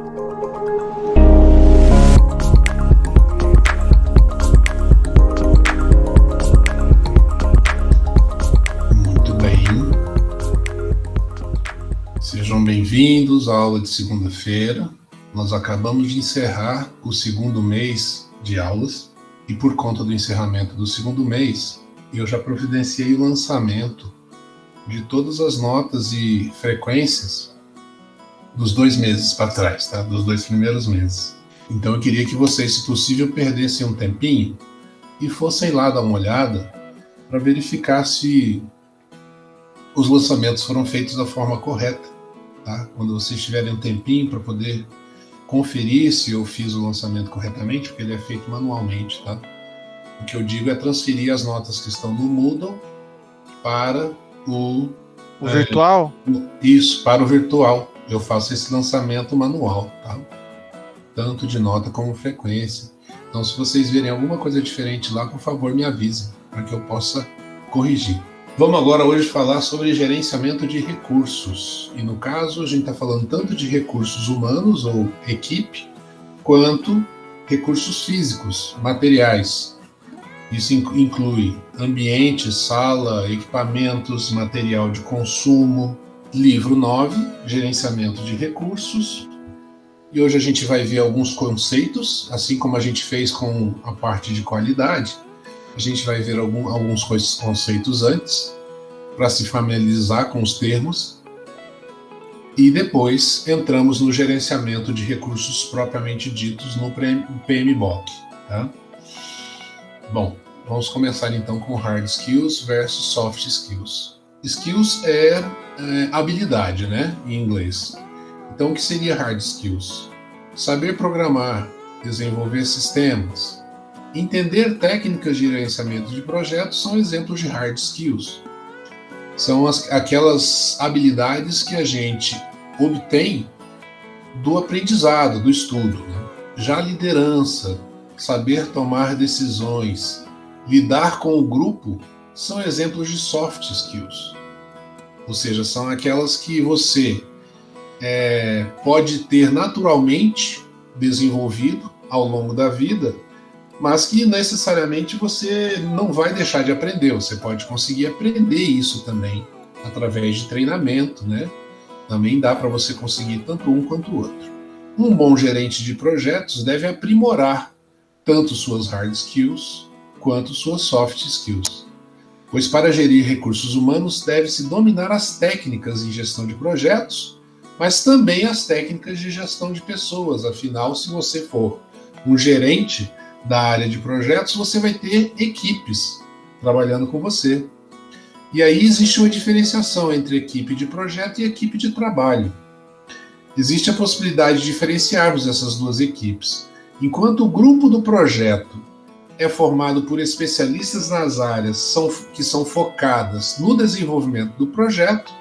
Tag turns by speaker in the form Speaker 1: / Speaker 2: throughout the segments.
Speaker 1: Muito bem. Sejam bem-vindos à aula de segunda-feira. Nós acabamos de encerrar o segundo mês de aulas e por conta do encerramento do segundo mês, eu já providenciei o lançamento de todas as notas e frequências dos 2 meses para trás, tá? Dos 2 primeiros meses. Então eu queria que vocês, se possível, perdessem um tempinho e fossem lá dar uma olhada para verificar se os lançamentos foram feitos da forma correta, tá? Quando vocês tiverem um tempinho para poder conferir se eu fiz o lançamento corretamente, porque ele é feito manualmente, tá? O que eu digo é transferir as notas que estão no Moodle para o
Speaker 2: virtual?
Speaker 1: Isso, para o virtual. Eu faço esse lançamento manual, tá? Tanto de nota como frequência. Então, se vocês verem alguma coisa diferente lá, por favor, me avisem, para que eu possa corrigir. Vamos agora hoje falar sobre gerenciamento de recursos. E no caso, a gente está falando tanto de recursos humanos ou equipe, quanto recursos físicos, materiais. Isso inclui ambiente, sala, equipamentos, material de consumo. Livro 9, gerenciamento de recursos. E hoje a gente vai ver alguns conceitos, assim como a gente fez com a parte de qualidade. A gente vai ver alguns conceitos antes, para se familiarizar com os termos. E depois entramos no gerenciamento de recursos propriamente ditos no PMBOK. Tá? Bom, vamos começar então com hard skills versus soft skills. Skills é habilidade, né, em inglês. Então, o que seria hard skills? Saber programar, desenvolver sistemas, entender técnicas de gerenciamento de projetos são exemplos de hard skills. São aquelas habilidades que a gente obtém do aprendizado, do estudo, né? Já liderança, saber tomar decisões, lidar com o grupo, são exemplos de soft skills. Ou seja, são aquelas que você pode ter naturalmente desenvolvido ao longo da vida, mas que necessariamente você não vai deixar de aprender. Você pode conseguir aprender isso também através de treinamento, né? Também dá para você conseguir tanto um quanto o outro. Um bom gerente de projetos deve aprimorar tanto suas hard skills quanto suas soft skills. Pois para gerir recursos humanos deve-se dominar as técnicas em gestão de projetos, mas também as técnicas de gestão de pessoas. Afinal, se você for um gerente da área de projetos, você vai ter equipes trabalhando com você. E aí existe uma diferenciação entre equipe de projeto e equipe de trabalho. Existe a possibilidade de diferenciarmos essas duas equipes. Enquanto o grupo do projeto é formado por especialistas nas áreas que são focadas no desenvolvimento do projeto,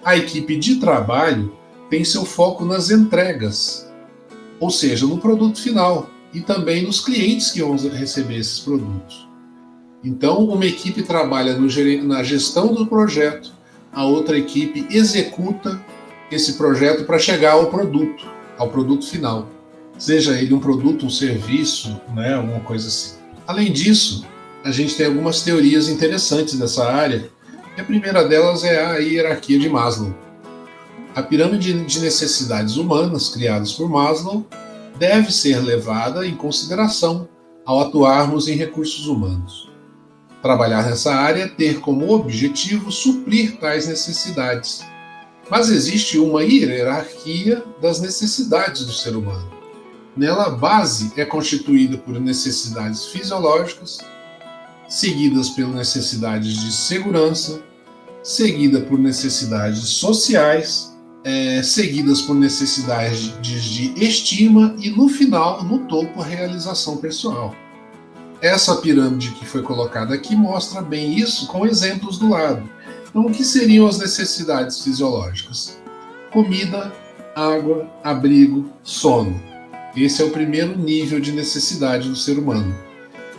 Speaker 1: a equipe de trabalho tem seu foco nas entregas, ou seja, no produto final, e também nos clientes que vão receber esses produtos. Então, uma equipe trabalha na gestão do projeto, a outra equipe executa esse projeto para chegar ao produto final. Seja ele um produto, um serviço, né, alguma coisa assim. Além disso, a gente tem algumas teorias interessantes dessa área, e a primeira delas é a hierarquia de Maslow. A pirâmide de necessidades humanas, criadas por Maslow, deve ser levada em consideração ao atuarmos em recursos humanos. Trabalhar nessa área é ter como objetivo suprir tais necessidades. Mas existe uma hierarquia das necessidades do ser humano. Nela, a base é constituída por necessidades fisiológicas, seguidas por necessidades de segurança, seguida por necessidades sociais, seguidas por necessidades de estima e, no final, no topo, a realização pessoal. Essa pirâmide que foi colocada aqui mostra bem isso com exemplos do lado. Então, o que seriam as necessidades fisiológicas? Comida, água, abrigo, sono. Esse é o primeiro nível de necessidade do ser humano.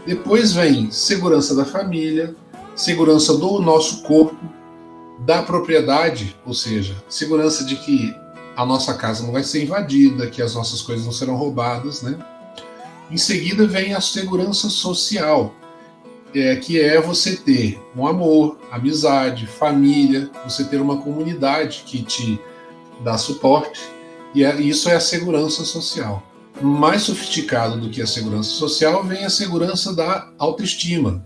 Speaker 1: Depois vem segurança da família, segurança do nosso corpo, da propriedade, ou seja, segurança de que a nossa casa não vai ser invadida, que as nossas coisas não serão roubadas, né? Em seguida vem a segurança social, que é você ter um amor, amizade, família, você ter uma comunidade que te dá suporte, e isso é a segurança social. Mais sofisticado do que a segurança social vem a segurança da autoestima,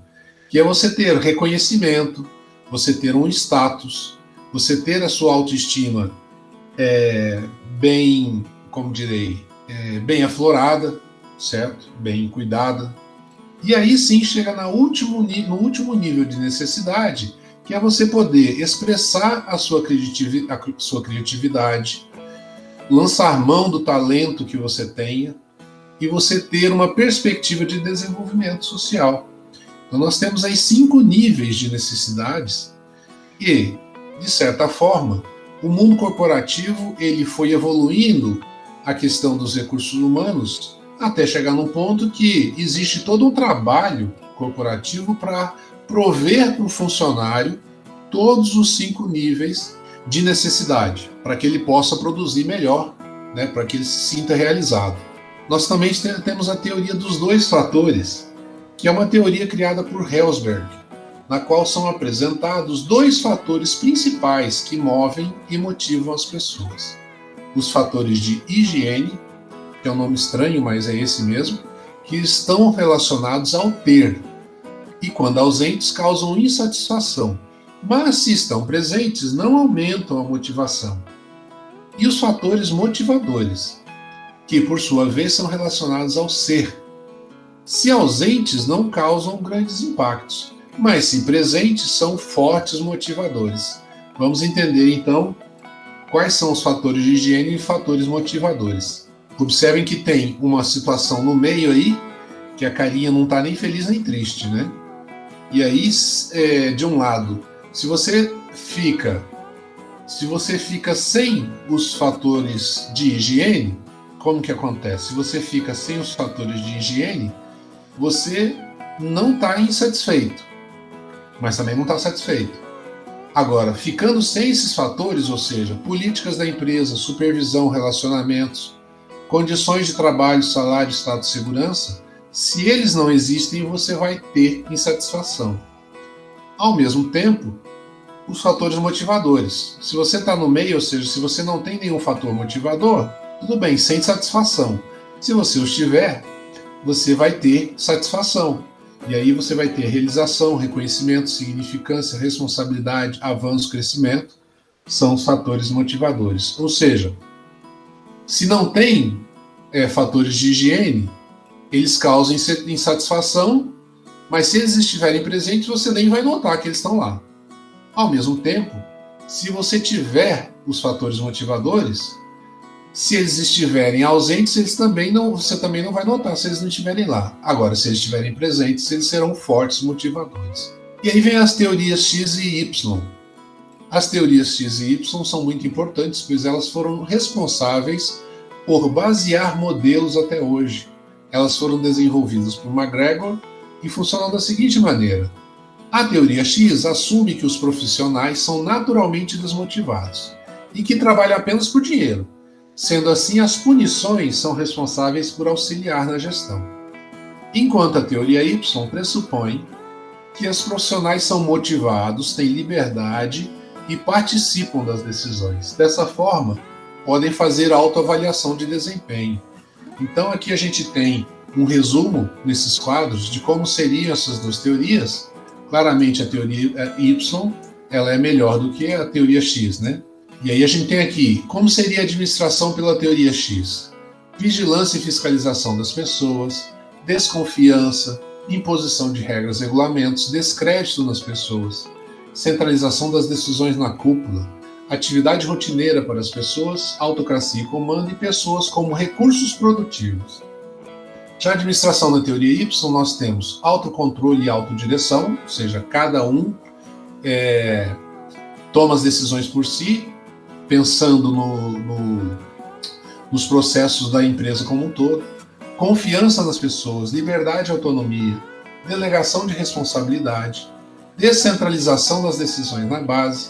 Speaker 1: que é você ter reconhecimento, você ter um status, você ter a sua autoestima bem, como direi, bem aflorada, certo? Bem cuidada. E aí sim chega no último nível de necessidade, que é você poder expressar a sua criatividade, lançar mão do talento que você tenha e você ter uma perspectiva de desenvolvimento social. Então nós temos aí 5 níveis de necessidades e, de certa forma, o mundo corporativo ele foi evoluindo a questão dos recursos humanos até chegar num ponto que existe todo um trabalho corporativo para prover para o funcionário todos os 5 níveis de necessidade, para que ele possa produzir melhor, né, para que ele se sinta realizado. Nós também temos a teoria dos 2 fatores, que é uma teoria criada por Herzberg, na qual são apresentados 2 fatores principais que movem e motivam as pessoas. Os fatores de higiene, que é um nome estranho, mas é esse mesmo, que estão relacionados ao ter, e quando ausentes causam insatisfação, mas se estão presentes não aumentam a motivação. E os fatores motivadores, que por sua vez são relacionados ao ser. Se ausentes não causam grandes impactos, mas se presentes são fortes motivadores. Vamos entender então quais são os fatores de higiene e fatores motivadores. Observem que tem uma situação no meio aí, que a carinha não está nem feliz nem triste, né? E aí, de um lado, se você fica sem os fatores de higiene, como que acontece? Se você fica sem os fatores de higiene, você não está insatisfeito, mas também não está satisfeito. Agora, ficando sem esses fatores, ou seja, políticas da empresa, supervisão, relacionamentos, condições de trabalho, salário, status e segurança, se eles não existem, você vai ter insatisfação. Ao mesmo tempo, os fatores motivadores. Se você está no meio, ou seja, se você não tem nenhum fator motivador, tudo bem, sem satisfação. Se você os tiver, você vai ter satisfação. E aí você vai ter realização, reconhecimento, significância, responsabilidade, avanço, crescimento, são os fatores motivadores. Ou seja, se não tem fatores de higiene, eles causam insatisfação, mas se eles estiverem presentes, você nem vai notar que eles estão lá. Ao mesmo tempo, se você tiver os fatores motivadores, se eles estiverem ausentes, você também não vai notar se eles não estiverem lá. Agora, se eles estiverem presentes, eles serão fortes motivadores. E aí vem as teorias X e Y. As teorias X e Y são muito importantes, pois elas foram responsáveis por basear modelos até hoje. Elas foram desenvolvidas por McGregor e funcionam da seguinte maneira. A teoria X assume que os profissionais são naturalmente desmotivados e que trabalham apenas por dinheiro. Sendo assim, as punições são responsáveis por auxiliar na gestão. Enquanto a teoria Y pressupõe que os profissionais são motivados, têm liberdade e participam das decisões. Dessa forma, podem fazer autoavaliação de desempenho. Então aqui a gente tem um resumo nesses quadros de como seriam essas 2 teorias. Claramente a teoria Y ela é melhor do que a teoria X, né? E aí a gente tem aqui, como seria a administração pela teoria X? Vigilância e fiscalização das pessoas, desconfiança, imposição de regras e regulamentos, descrédito nas pessoas, centralização das decisões na cúpula, atividade rotineira para as pessoas, autocracia e comando e pessoas como recursos produtivos. Já a administração na teoria Y, nós temos autocontrole e autodireção, ou seja, cada um toma as decisões por si, pensando nos processos da empresa como um todo, confiança nas pessoas, liberdade e autonomia, delegação de responsabilidade, descentralização das decisões na base,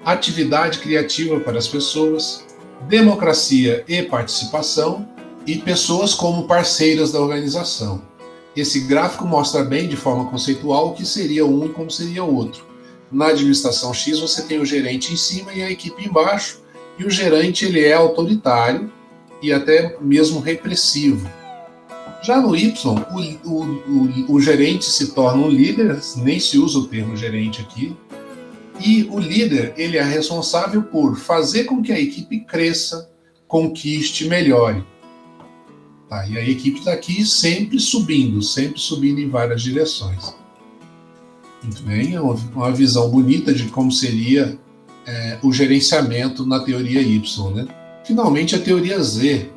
Speaker 1: atividade criativa para as pessoas, democracia e participação e pessoas como parceiras da organização. Esse gráfico mostra bem, de forma conceitual, o que seria um e como seria o outro. Na administração X, você tem o gerente em cima e a equipe embaixo, e o gerente ele é autoritário e até mesmo repressivo. Já no Y, o gerente se torna um líder, nem se usa o termo gerente aqui, e o líder ele é responsável por fazer com que a equipe cresça, conquiste, melhore. Tá, e a equipe está aqui sempre subindo em várias direções. Muito bem, é uma visão bonita de como seria o gerenciamento na teoria Y, né? Finalmente, a teoria Z,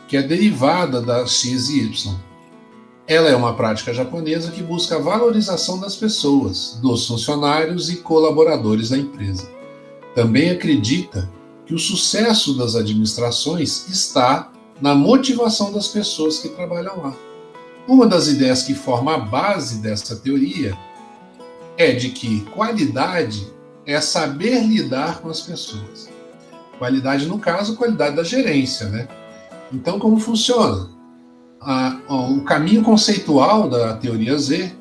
Speaker 1: que é derivada da X e Y. Ela é uma prática japonesa que busca a valorização das pessoas, dos funcionários e colaboradores da empresa. Também acredita que o sucesso das administrações está na motivação das pessoas que trabalham lá. Uma das ideias que forma a base dessa teoria é de que qualidade é saber lidar com as pessoas. Qualidade, no caso, qualidade da gerência, né? Então, como funciona? O caminho conceitual da teoria Z,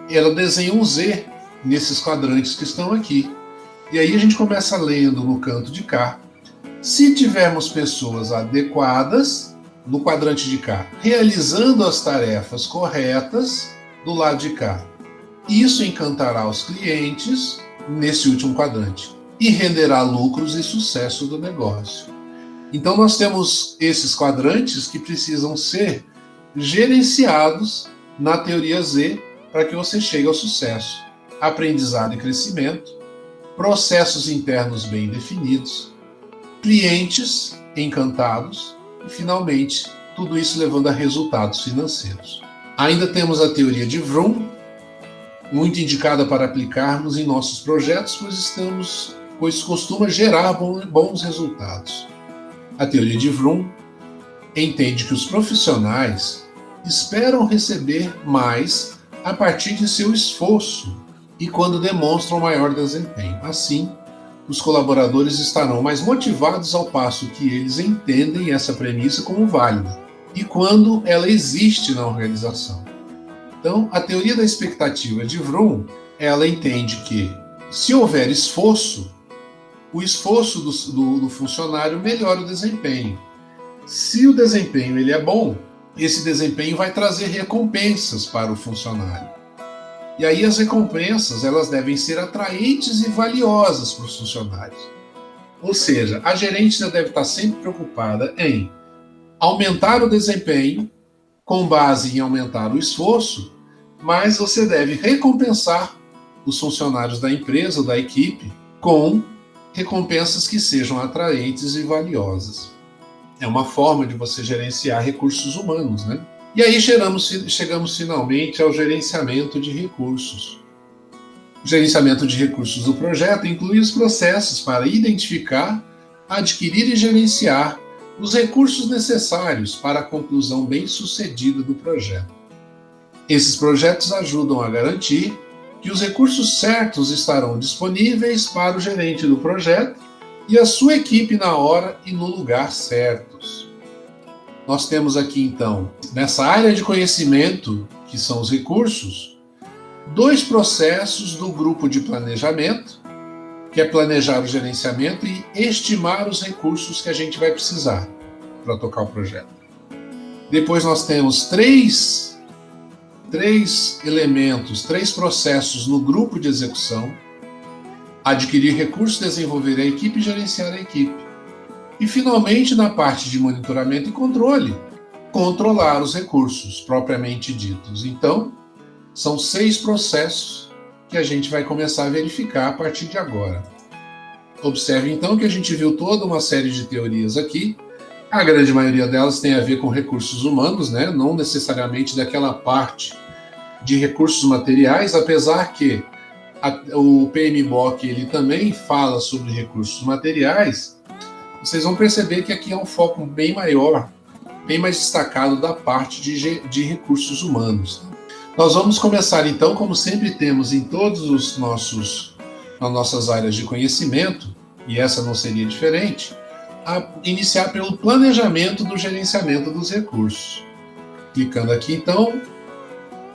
Speaker 1: ela desenha um Z nesses quadrantes que estão aqui. E aí a gente começa lendo no canto de cá. Se tivermos pessoas adequadas, no quadrante de cá, realizando as tarefas corretas do lado de cá, isso encantará os clientes nesse último quadrante e renderá lucros e sucesso do negócio. Então nós temos esses quadrantes que precisam ser gerenciados na teoria Z para que você chegue ao sucesso. Aprendizado e crescimento, processos internos bem definidos, clientes encantados e, finalmente, tudo isso levando a resultados financeiros. Ainda temos a teoria de Vroom, muito indicada para aplicarmos em nossos projetos, pois costuma gerar bons resultados. A teoria de Vroom entende que os profissionais esperam receber mais a partir de seu esforço e quando demonstram maior desempenho. Assim, os colaboradores estarão mais motivados ao passo que eles entendem essa premissa como válida e quando ela existe na organização. Então, a teoria da expectativa de Vroom, ela entende que se houver esforço, o esforço do funcionário melhora o desempenho. Se o desempenho ele é bom, esse desempenho vai trazer recompensas para o funcionário. E aí as recompensas elas devem ser atraentes e valiosas para os funcionários. Ou seja, a gerente já deve estar sempre preocupada em aumentar o desempenho com base em aumentar o esforço, mas você deve recompensar os funcionários da empresa, da equipe, com recompensas que sejam atraentes e valiosas. É uma forma de você gerenciar recursos humanos, né? E aí chegamos finalmente ao gerenciamento de recursos. O gerenciamento de recursos do projeto inclui os processos para identificar, adquirir e gerenciar os recursos necessários para a conclusão bem-sucedida do projeto. Esses projetos ajudam a garantir que os recursos certos estarão disponíveis para o gerente do projeto e a sua equipe na hora e no lugar certos. Nós temos aqui, então, nessa área de conhecimento, que são os recursos, 2 processos do grupo de planejamento, que é planejar o gerenciamento e estimar os recursos que a gente vai precisar para tocar o projeto. Depois nós temos três elementos, 3 processos no grupo de execução: adquirir recursos, desenvolver a equipe e gerenciar a equipe. E, finalmente, na parte de monitoramento e controle, controlar os recursos propriamente ditos. Então, são 6 processos que a gente vai começar a verificar a partir de agora. Observe, então, que a gente viu toda uma série de teorias aqui. A grande maioria delas tem a ver com recursos humanos, né? Não necessariamente daquela parte de recursos materiais, apesar que o PMBOK ele também fala sobre recursos materiais. Vocês vão perceber que aqui é um foco bem maior, bem mais destacado da parte de recursos humanos. Nós vamos começar então, como sempre temos em todos nas nossas áreas de conhecimento, e essa não seria diferente, iniciar pelo planejamento do gerenciamento dos recursos. Clicando aqui, então,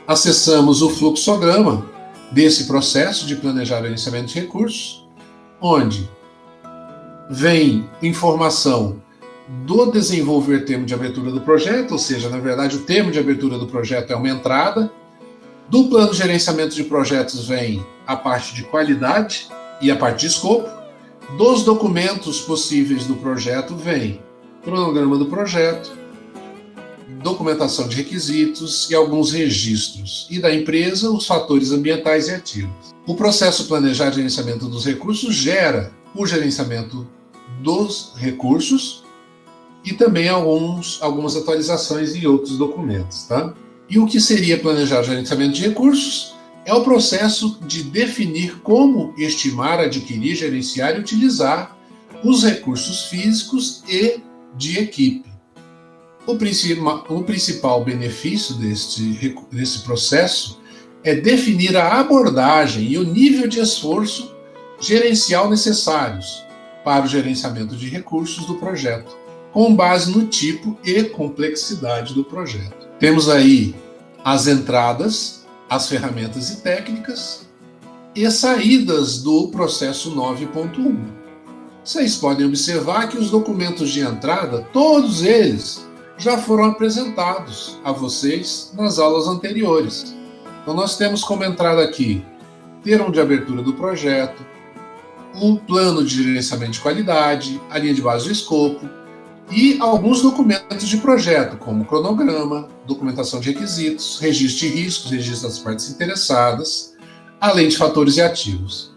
Speaker 1: acessamos o fluxograma desse processo de planejar e gerenciamento de recursos, onde vem informação do desenvolver termo de abertura do projeto, ou seja, na verdade, o termo de abertura do projeto é uma entrada. Do plano de gerenciamento de projetos vem a parte de qualidade e a parte de escopo. Dos documentos possíveis do projeto vem cronograma do projeto, documentação de requisitos e alguns registros. E da empresa, os fatores ambientais e ativos. O processo planejar e gerenciamento dos recursos gera o gerenciamento dos recursos e também algumas atualizações em outros documentos, tá? E o que seria planejar gerenciamento de recursos? É o processo de definir como estimar, adquirir, gerenciar e utilizar os recursos físicos e de equipe. O principal benefício desse processo é definir a abordagem e o nível de esforço gerencial necessários para o gerenciamento de recursos do projeto, com base no tipo e complexidade do projeto. Temos aí as entradas, as ferramentas e técnicas e saídas do processo 9.1. Vocês podem observar que os documentos de entrada, todos eles, já foram apresentados a vocês nas aulas anteriores. Então nós temos como entrada aqui termo de abertura do projeto, o plano de gerenciamento de qualidade, a linha de base do escopo e alguns documentos de projeto, como cronograma, documentação de requisitos, registro de riscos, registro das partes interessadas, além de fatores e ativos.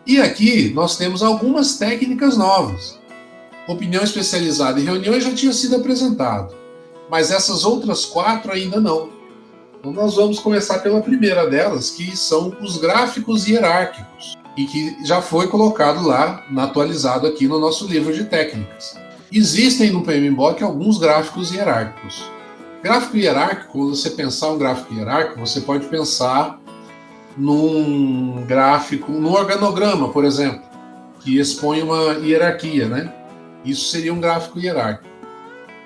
Speaker 1: E aqui nós temos algumas técnicas novas. Opinião especializada em reuniões já tinha sido apresentado, mas essas outras 4 ainda não. Então nós vamos começar pela primeira delas, que são os gráficos hierárquicos, e que já foi colocado lá, atualizado aqui no nosso livro de técnicas. Existem no PMBOK alguns gráficos hierárquicos. Gráfico hierárquico, quando você pensar um gráfico hierárquico, você pode pensar num gráfico, num organograma, por exemplo, que expõe uma hierarquia, né? Isso seria um gráfico hierárquico.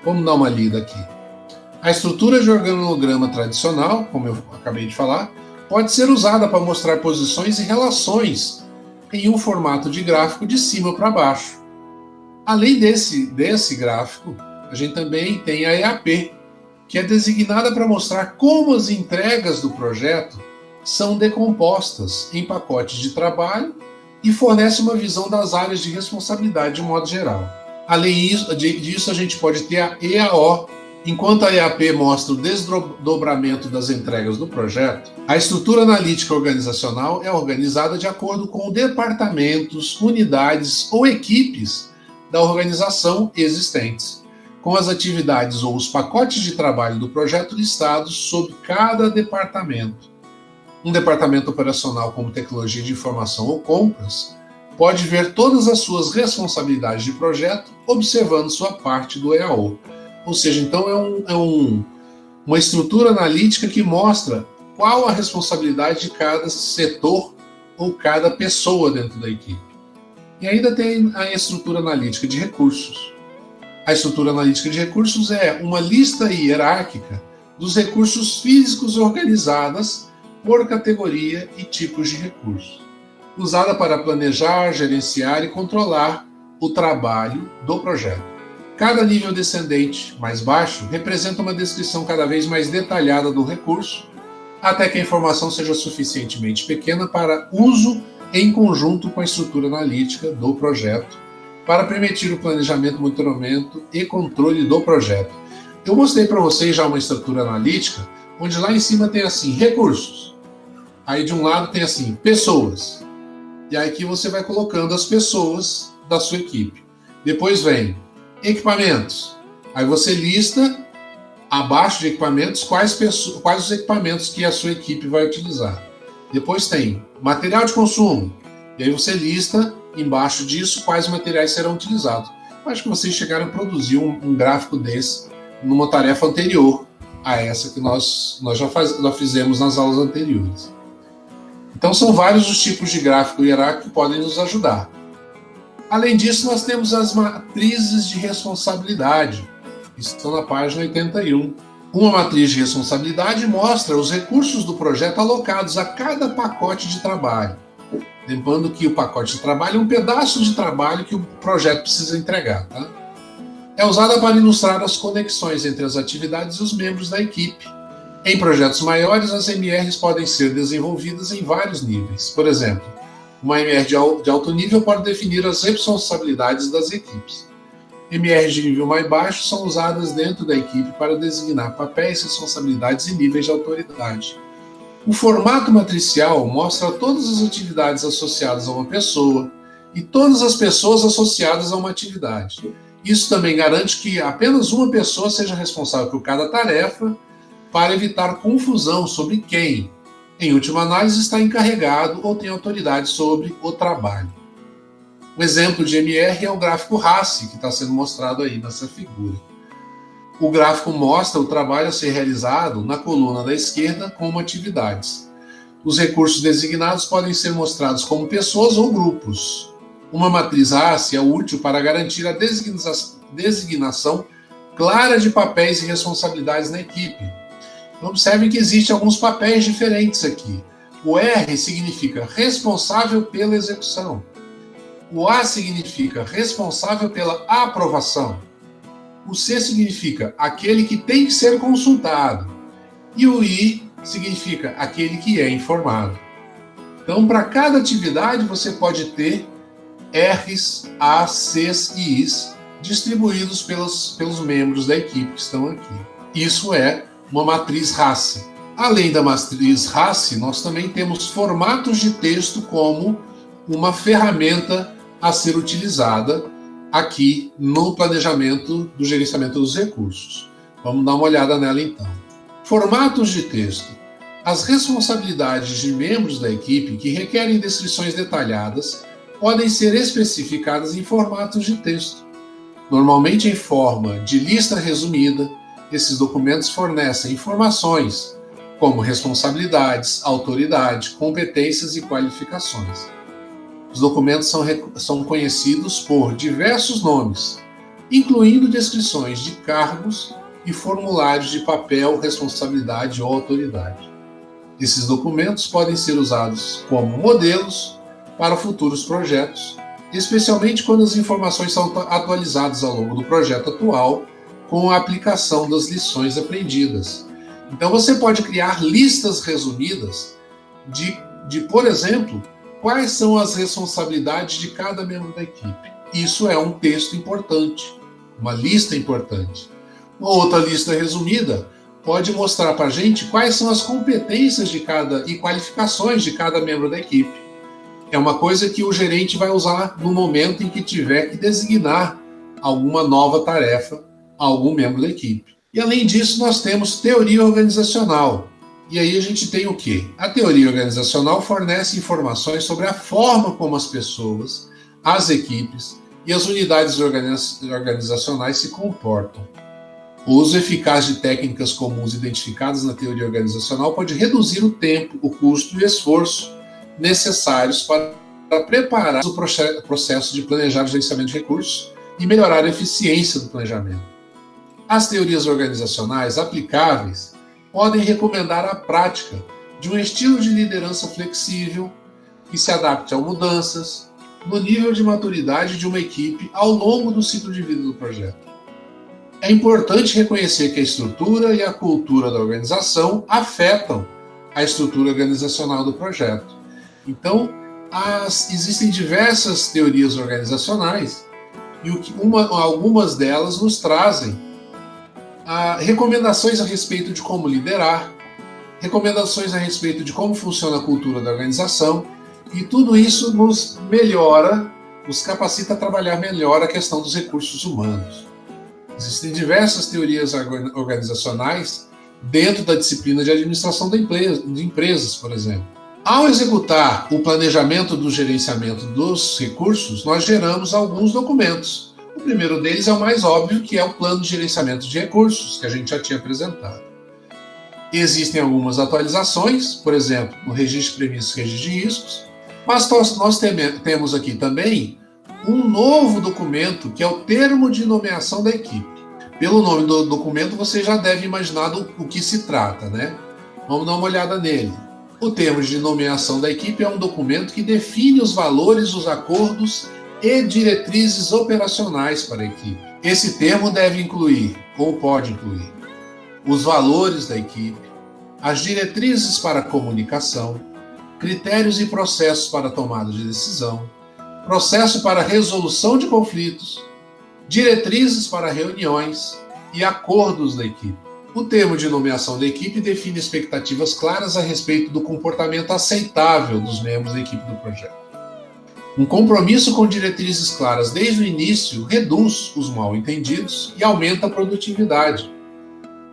Speaker 1: Vamos dar uma lida aqui. A estrutura de organograma tradicional, como eu acabei de falar, pode ser usada para mostrar posições e relações em um formato de gráfico de cima para baixo. Além desse gráfico, a gente também tem a EAP, que é designada para mostrar como as entregas do projeto são decompostas em pacotes de trabalho e fornece uma visão das áreas de responsabilidade de modo geral. Além disso, a gente pode ter a EAO. Enquanto a EAP mostra o desdobramento das entregas do projeto, a estrutura analítica organizacional é organizada de acordo com departamentos, unidades ou equipes da organização existentes, com as atividades ou os pacotes de trabalho do projeto listados sob cada departamento. Um departamento operacional como tecnologia de informação ou compras pode ver todas as suas responsabilidades de projeto observando sua parte do EAO. Ou seja, então uma estrutura analítica que mostra qual a responsabilidade de cada setor ou cada pessoa dentro da equipe. E ainda tem a estrutura analítica de recursos. A estrutura analítica de recursos é uma lista hierárquica dos recursos físicos organizadas por categoria e tipos de recursos, usada para planejar, gerenciar e controlar o trabalho do projeto. Cada nível descendente, mais baixo, representa uma descrição cada vez mais detalhada do recurso, até que a informação seja suficientemente pequena para uso em conjunto com a estrutura analítica do projeto, para permitir o planejamento, monitoramento e controle do projeto. Eu mostrei para vocês já uma estrutura analítica, onde lá em cima tem assim, recursos. Aí de um lado tem assim, pessoas. E aí aqui você vai colocando as pessoas da sua equipe. Depois vem equipamentos. Aí você lista, abaixo de equipamentos, quais os equipamentos que a sua equipe vai utilizar. Depois tem material de consumo. E aí você lista, embaixo disso, quais materiais serão utilizados. Acho que vocês chegaram a produzir um gráfico desse numa tarefa anterior a essa que nós já fizemos nas aulas anteriores. Então são vários os tipos de gráfico hierárquico que podem nos ajudar. Além disso, nós temos as matrizes de responsabilidade, que estão na página 81. Uma matriz de responsabilidade mostra os recursos do projeto alocados a cada pacote de trabalho. Lembrando que o pacote de trabalho é um pedaço de trabalho que o projeto precisa entregar. Tá? É usada para ilustrar as conexões entre as atividades e os membros da equipe. Em projetos maiores, as MRs podem ser desenvolvidas em vários níveis. Por exemplo, uma MR de alto nível pode definir as responsabilidades das equipes. MRs de nível mais baixo são usadas dentro da equipe para designar papéis, responsabilidades e níveis de autoridade. O formato matricial mostra todas as atividades associadas a uma pessoa e todas as pessoas associadas a uma atividade. Isso também garante que apenas uma pessoa seja responsável por cada tarefa para evitar confusão sobre quem, em última análise, está encarregado ou tem autoridade sobre o trabalho. Um exemplo de MR é o gráfico RACI, que está sendo mostrado aí nessa figura. O gráfico mostra o trabalho a ser realizado na coluna da esquerda como atividades. Os recursos designados podem ser mostrados como pessoas ou grupos. Uma matriz RACI é útil para garantir a designação clara de papéis e responsabilidades na equipe. Observe que existem alguns papéis diferentes aqui. O R significa responsável pela execução. O A significa responsável pela aprovação. O C significa aquele que tem que ser consultado. E o I significa aquele que é informado. Então, para cada atividade, você pode ter R's, A's, C's e I's distribuídos pelos membros da equipe que estão aqui. Isso é uma matriz RACI. Além da matriz RACI, nós também temos formatos de texto como uma ferramenta a ser utilizada aqui no planejamento do gerenciamento dos recursos. Vamos dar uma olhada nela então. Formatos de texto. As responsabilidades de membros da equipe que requerem descrições detalhadas podem ser especificadas em formatos de texto. Normalmente em forma de lista resumida, esses documentos fornecem informações como responsabilidades, autoridade, competências e qualificações. Os documentos são conhecidos por diversos nomes, incluindo descrições de cargos e formulários de papel, responsabilidade ou autoridade. Esses documentos podem ser usados como modelos para futuros projetos, especialmente quando as informações são atualizadas ao longo do projeto atual com a aplicação das lições aprendidas. Então você pode criar listas resumidas de, por exemplo, quais são as responsabilidades de cada membro da equipe. Isso é um texto importante, uma lista importante. Uma outra lista resumida pode mostrar para a gente quais são as competências de cada e qualificações de cada membro da equipe. É uma coisa que o gerente vai usar no momento em que tiver que designar alguma nova tarefa a algum membro da equipe. E além disso, nós temos teoria organizacional. E aí a gente tem o quê? A teoria organizacional fornece informações sobre a forma como as pessoas, as equipes e as unidades organizacionais se comportam. O uso eficaz de técnicas comuns identificadas na teoria organizacional pode reduzir o tempo, o custo e o esforço necessários para preparar o processo de planejar o gerenciamento de recursos e melhorar a eficiência do planejamento. As teorias organizacionais aplicáveis podem recomendar a prática de um estilo de liderança flexível que se adapte a mudanças no nível de maturidade de uma equipe ao longo do ciclo de vida do projeto. É importante reconhecer que a estrutura e a cultura da organização afetam a estrutura organizacional do projeto. Então, existem diversas teorias organizacionais e algumas delas nos trazem recomendações a respeito de como liderar, recomendações a respeito de como funciona a cultura da organização, e tudo isso nos melhora, nos capacita a trabalhar melhor a questão dos recursos humanos. Existem diversas teorias organizacionais dentro da disciplina de administração de empresas, por exemplo. Ao executar o planejamento do gerenciamento dos recursos, nós geramos alguns documentos. O primeiro deles é o mais óbvio, que é o plano de gerenciamento de recursos, que a gente já tinha apresentado. Existem algumas atualizações, por exemplo, no registro de premissas e registro de riscos, mas nós temos aqui também um novo documento, que é o termo de nomeação da equipe. Pelo nome do documento, você já deve imaginar do que se trata, né? Vamos dar uma olhada nele. O termo de nomeação da equipe é um documento que define os valores, os acordos e diretrizes operacionais para a equipe. Esse termo deve incluir, ou pode incluir, os valores da equipe, as diretrizes para a comunicação, critérios e processos para a tomada de decisão, processo para a resolução de conflitos, diretrizes para reuniões e acordos da equipe. O termo de nomeação da equipe define expectativas claras a respeito do comportamento aceitável dos membros da equipe do projeto. Um compromisso com diretrizes claras desde o início reduz os mal-entendidos e aumenta a produtividade.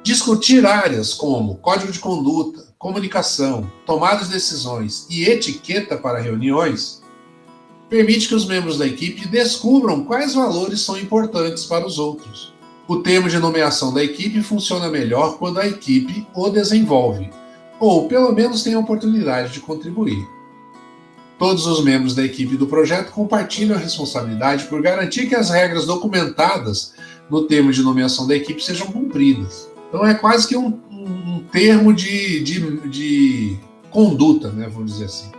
Speaker 1: Discutir áreas como código de conduta, comunicação, tomada de decisões e etiqueta para reuniões permite que os membros da equipe descubram quais valores são importantes para os outros. O termo de nomeação da equipe funciona melhor quando a equipe o desenvolve, ou pelo menos tem a oportunidade de contribuir. Todos os membros da equipe do projeto compartilham a responsabilidade por garantir que as regras documentadas no termo de nomeação da equipe sejam cumpridas. Então é quase que um termo de conduta, né, vamos dizer assim.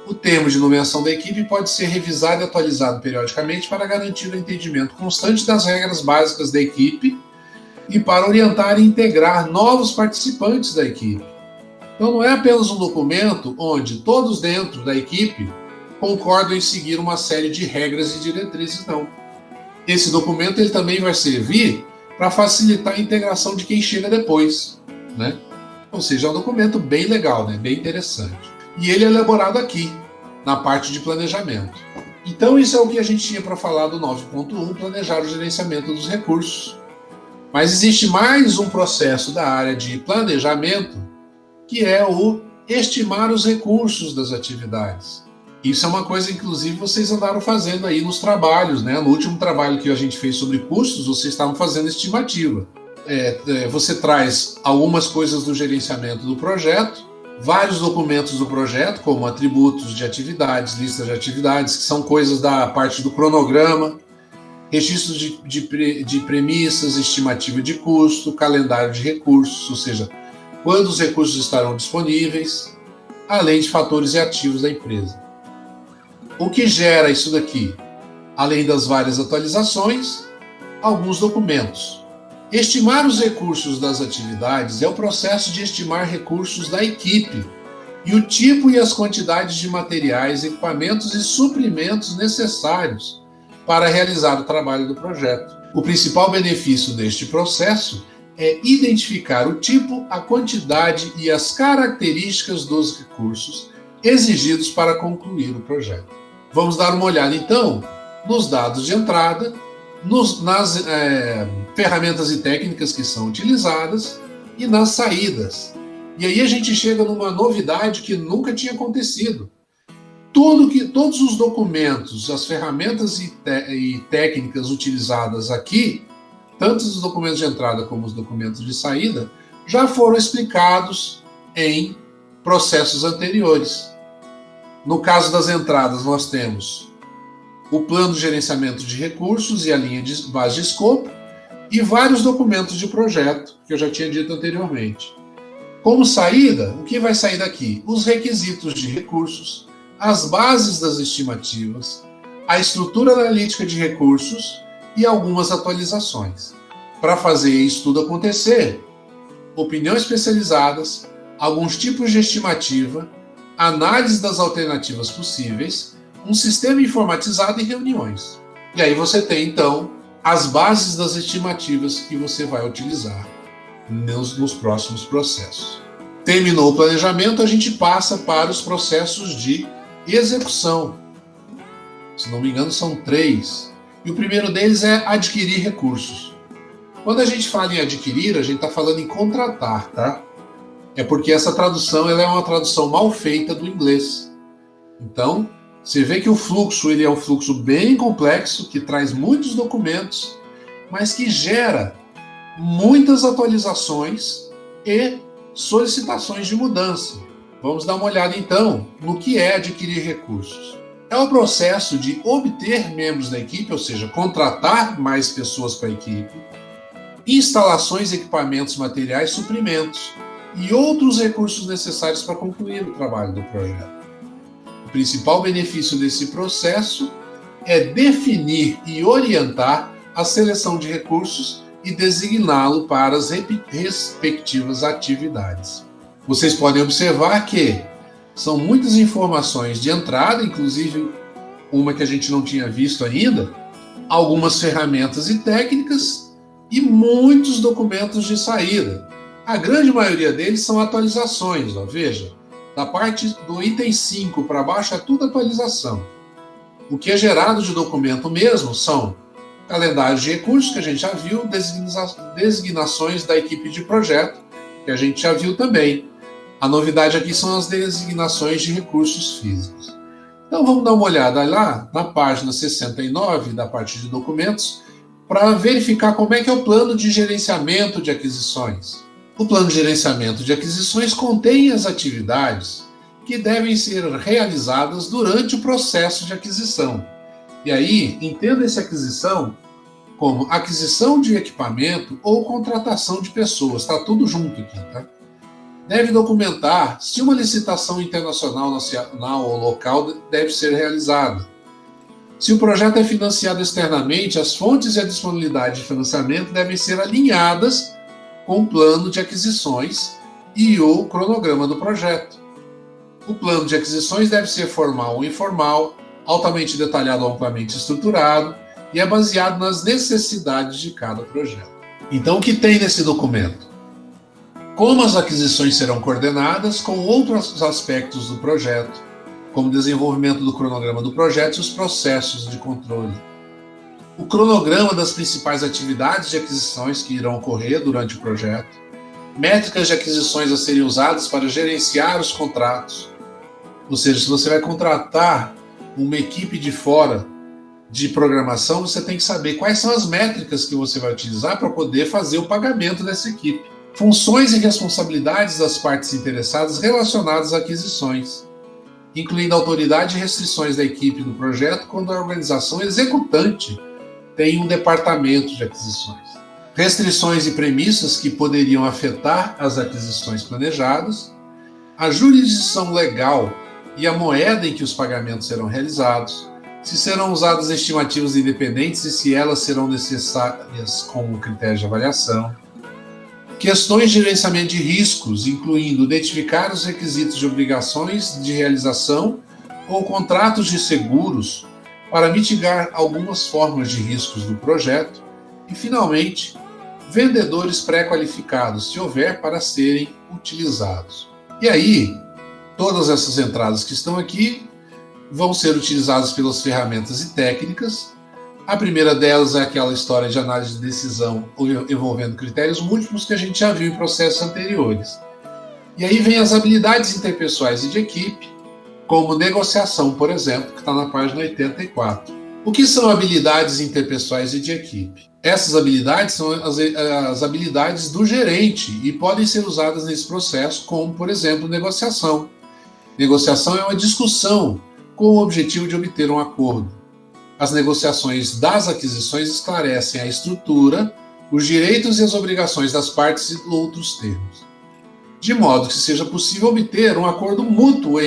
Speaker 1: O termo de nomeação da equipe pode ser revisado e atualizado periodicamente para garantir o entendimento constante das regras básicas da equipe e para orientar e integrar novos participantes da equipe. Então não é apenas um documento onde todos dentro da equipe concordam em seguir uma série de regras e diretrizes, não. Esse documento ele também vai servir para facilitar a integração de quem chega depois, né? Ou seja, é um documento bem legal, né? Bem interessante. E ele é elaborado aqui, na parte de planejamento. Então isso é o que a gente tinha para falar do 9.1, planejar o gerenciamento dos recursos. Mas existe mais um processo da área de planejamento, que é o estimar os recursos das atividades. Isso é uma coisa, inclusive, vocês andaram fazendo aí nos trabalhos, né? No último trabalho que a gente fez sobre custos, vocês estavam fazendo estimativa. Você traz algumas coisas do gerenciamento do projeto, vários documentos do projeto, como atributos de atividades, listas de atividades, que são coisas da parte do cronograma, registros de premissas, estimativa de custo, calendário de recursos, ou seja, quando os recursos estarão disponíveis, além de fatores e ativos da empresa. O que gera isso daqui? Além das várias atualizações, alguns documentos. Estimar os recursos das atividades é o processo de estimar recursos da equipe e o tipo e as quantidades de materiais, equipamentos e suprimentos necessários para realizar o trabalho do projeto. O principal benefício deste processo é identificar o tipo, a quantidade e as características dos recursos exigidos para concluir o projeto. Vamos dar uma olhada, então, nos dados de entrada, nas ferramentas e técnicas que são utilizadas e nas saídas. E aí a gente chega numa novidade que nunca tinha acontecido. Todos os documentos, as ferramentas e técnicas utilizadas aqui, tanto os documentos de entrada como os documentos de saída, já foram explicados em processos anteriores. No caso das entradas, nós temos o plano de gerenciamento de recursos e a linha de base de escopo, e vários documentos de projeto, que eu já tinha dito anteriormente. Como saída, o que vai sair daqui? Os requisitos de recursos, as bases das estimativas, a estrutura analítica de recursos e algumas atualizações. Para fazer isso tudo acontecer, opiniões especializadas, alguns tipos de estimativa, análise das alternativas possíveis, um sistema informatizado e reuniões. E aí você tem, então, as bases das estimativas que você vai utilizar nos próximos processos. Terminou o planejamento, a gente passa para os processos de execução. Se não me engano, são 3. E o primeiro deles é adquirir recursos. Quando a gente fala em adquirir, a gente está falando em contratar, tá? É porque essa tradução ela é uma tradução mal feita do inglês. Então, você vê que o fluxo ele é um fluxo bem complexo, que traz muitos documentos, mas que gera muitas atualizações e solicitações de mudança. Vamos dar uma olhada, então, no que é adquirir recursos. é o processo de obter membros da equipe, ou seja, contratar mais pessoas para a equipe, instalações, equipamentos, materiais, suprimentos e outros recursos necessários para concluir o trabalho do projeto. O principal benefício desse processo é definir e orientar a seleção de recursos e designá-lo para as respectivas atividades. Vocês podem observar que são muitas informações de entrada, inclusive uma que a gente não tinha visto ainda, algumas ferramentas e técnicas e muitos documentos de saída. A grande maioria deles são atualizações, ó, veja, da parte do item 5 para baixo é tudo atualização. O que é gerado de documento mesmo são calendários de recursos, que a gente já viu, designações da equipe de projeto, que a gente já viu também. A novidade aqui são as designações de recursos físicos. Então vamos dar uma olhada lá na página 69 da parte de documentos para verificar como é que é o plano de gerenciamento de aquisições. O plano de gerenciamento de aquisições contém as atividades que devem ser realizadas durante o processo de aquisição. E aí, entenda essa aquisição como aquisição de equipamento ou contratação de pessoas. Está tudo junto aqui, tá? Deve documentar se uma licitação internacional, nacional ou local deve ser realizada. Se o projeto é financiado externamente, as fontes e a disponibilidade de financiamento devem ser alinhadas com o plano de aquisições e o cronograma do projeto. O plano de aquisições deve ser formal ou informal, altamente detalhado ou amplamente estruturado e é baseado nas necessidades de cada projeto. Então, o que tem nesse documento? Como as aquisições serão coordenadas com outros aspectos do projeto, como o desenvolvimento do cronograma do projeto e os processos de controle. O cronograma das principais atividades de aquisições que irão ocorrer durante o projeto, métricas de aquisições a serem usadas para gerenciar os contratos. Ou seja, se você vai contratar uma equipe de fora de programação, você tem que saber quais são as métricas que você vai utilizar para poder fazer o pagamento dessa equipe. Funções e responsabilidades das partes interessadas relacionadas a aquisições, incluindo autoridade e restrições da equipe do projeto quando a organização executante tem um departamento de aquisições. Restrições e premissas que poderiam afetar as aquisições planejadas, a jurisdição legal e a moeda em que os pagamentos serão realizados, se serão usadas estimativas independentes e se elas serão necessárias como critério de avaliação. Questões de gerenciamento de riscos, incluindo identificar os requisitos de obrigações de realização ou contratos de seguros para mitigar algumas formas de riscos do projeto. E, finalmente, vendedores pré-qualificados, se houver, para serem utilizados. E aí, todas essas entradas que estão aqui vão ser utilizadas pelas ferramentas e técnicas. A primeira delas é aquela história de análise de decisão envolvendo critérios múltiplos que a gente já viu em processos anteriores. E aí vem as habilidades interpessoais e de equipe, como negociação, por exemplo, que está na página 84. O que são habilidades interpessoais e de equipe? Essas habilidades são as habilidades do gerente e podem ser usadas nesse processo, como, por exemplo, negociação. Negociação é uma discussão com o objetivo de obter um acordo. As negociações das aquisições esclarecem a estrutura, os direitos e as obrigações das partes e outros termos, de modo que seja possível obter um acordo mútuo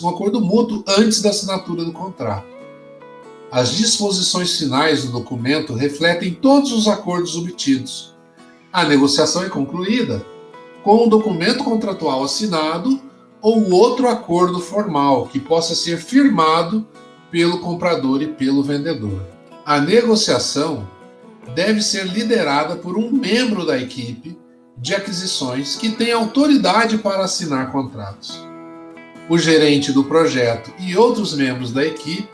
Speaker 1: um acordo mútuo antes da assinatura do contrato. As disposições finais do documento refletem todos os acordos obtidos. A negociação é concluída com o documento contratual assinado ou outro acordo formal que possa ser firmado pelo comprador e pelo vendedor. A negociação deve ser liderada por um membro da equipe de aquisições que tem autoridade para assinar contratos. O gerente do projeto e outros membros da equipe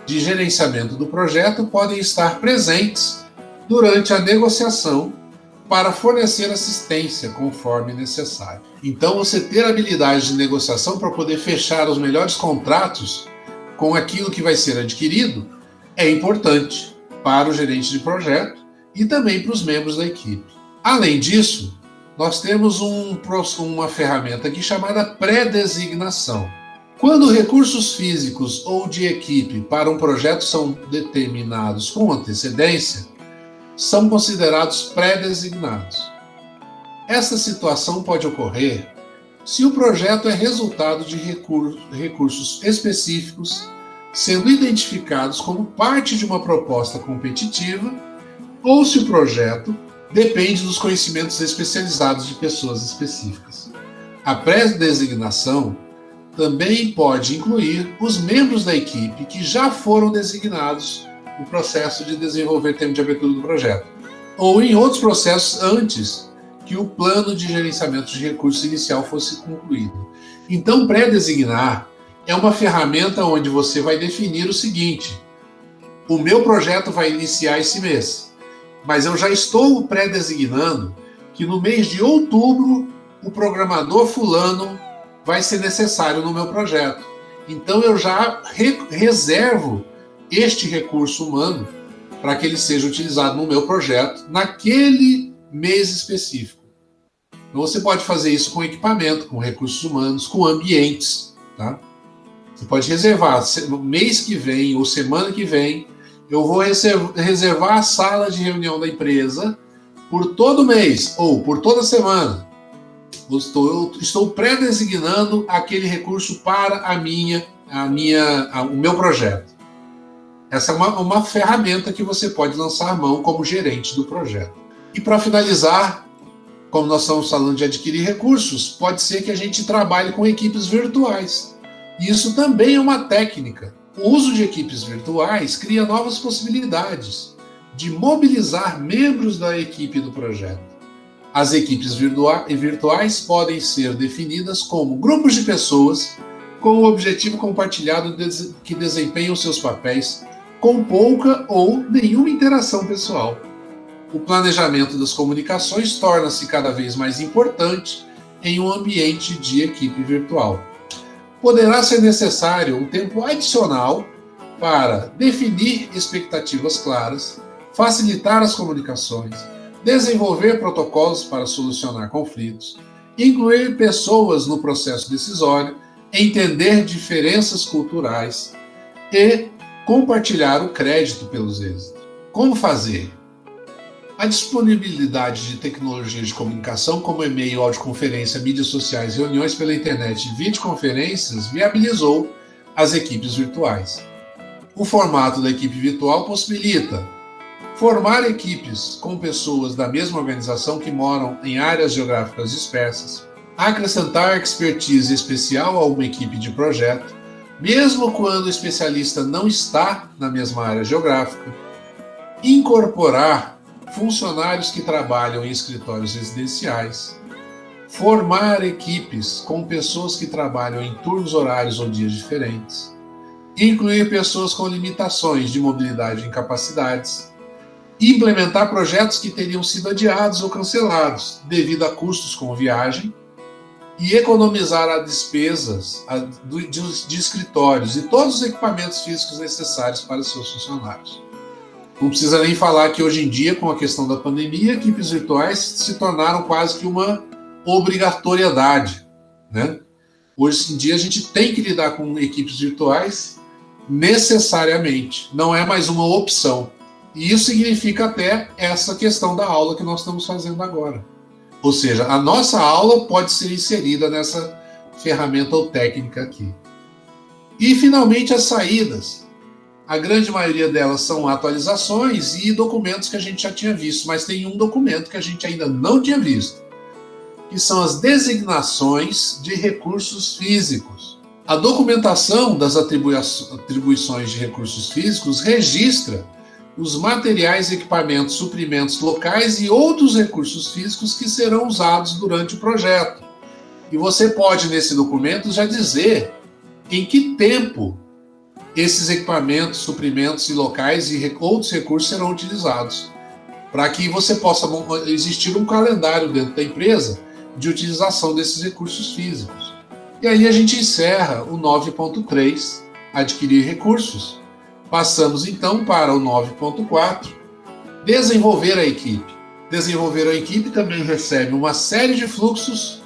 Speaker 1: de gerenciamento do projeto podem estar presentes durante a negociação para fornecer assistência conforme necessário. Então, você ter habilidade de negociação para poder fechar os melhores contratos com aquilo que vai ser adquirido é importante para o gerente de projeto e também para os membros da equipe. Além disso, nós temos uma ferramenta aqui chamada pré-designação. Quando recursos físicos ou de equipe para um projeto são determinados com antecedência, são considerados pré-designados. Esta situação pode ocorrer se o projeto é resultado de recursos específicos sendo identificados como parte de uma proposta competitiva ou se o projeto depende dos conhecimentos especializados de pessoas específicas. A pré-designação também pode incluir os membros da equipe que já foram designados no processo de desenvolver termo de abertura do projeto, ou em outros processos antes que o plano de gerenciamento de recursos inicial fosse concluído. Então, pré-designar é uma ferramenta onde você vai definir o seguinte: o meu projeto vai iniciar esse mês, mas eu já estou pré-designando que no mês de outubro o programador fulano vai ser necessário no meu projeto. Então eu já reservo este recurso humano para que ele seja utilizado no meu projeto naquele mês específico. Então você pode fazer isso com equipamento, com recursos humanos, com ambientes, tá? Você pode reservar, no mês que vem ou semana que vem, eu vou reservar a sala de reunião da empresa por todo mês ou por toda semana. Eu estou pré-designando aquele recurso para o meu projeto. Essa é uma ferramenta que você pode lançar a mão como gerente do projeto. E para finalizar, como nós estamos falando de adquirir recursos, pode ser que a gente trabalhe com equipes virtuais. E isso também é uma técnica. O uso de equipes virtuais cria novas possibilidades de mobilizar membros da equipe do projeto. As equipes virtuais podem ser definidas como grupos de pessoas com o objetivo compartilhado que desempenham seus papéis com pouca ou nenhuma interação pessoal. O planejamento das comunicações torna-se cada vez mais importante em um ambiente de equipe virtual. Poderá ser necessário um tempo adicional para definir expectativas claras, facilitar as comunicações, desenvolver protocolos para solucionar conflitos, incluir pessoas no processo decisório, entender diferenças culturais e compartilhar o crédito pelos êxitos. Como fazer? A disponibilidade de tecnologias de comunicação como e-mail, audioconferência, mídias sociais, reuniões pela internet e videoconferências viabilizou as equipes virtuais. O formato da equipe virtual possibilita formar equipes com pessoas da mesma organização que moram em áreas geográficas dispersas, acrescentar expertise especial a uma equipe de projeto, mesmo quando o especialista não está na mesma área geográfica, incorporar funcionários que trabalham em escritórios residenciais, formar equipes com pessoas que trabalham em turnos horários ou dias diferentes, incluir pessoas com limitações de mobilidade e incapacidades, implementar projetos que teriam sido adiados ou cancelados devido a custos com viagem e economizar as despesas de escritórios e todos os equipamentos físicos necessários para seus funcionários. Não precisa nem falar que hoje em dia, com a questão da pandemia, equipes virtuais se tornaram quase que uma obrigatoriedade, né? Hoje em dia a gente tem que lidar com equipes virtuais necessariamente, não é mais uma opção. E isso significa até essa questão da aula que nós estamos fazendo agora. Ou seja, a nossa aula pode ser inserida nessa ferramenta ou técnica aqui. E, finalmente, as saídas. A grande maioria delas são atualizações e documentos que a gente já tinha visto, mas tem um documento que a gente ainda não tinha visto, que são as designações de recursos físicos. A documentação das atribuições de recursos físicos registra os materiais, equipamentos, suprimentos locais e outros recursos físicos que serão usados durante o projeto. E você pode, nesse documento, já dizer em que tempo esses equipamentos, suprimentos e locais e outros recursos serão utilizados, para que você possa existir um calendário dentro da empresa de utilização desses recursos físicos. E aí a gente encerra o 9.3, adquirir recursos. Passamos então para o 9.4, desenvolver a equipe. Desenvolver a equipe também recebe uma série de fluxos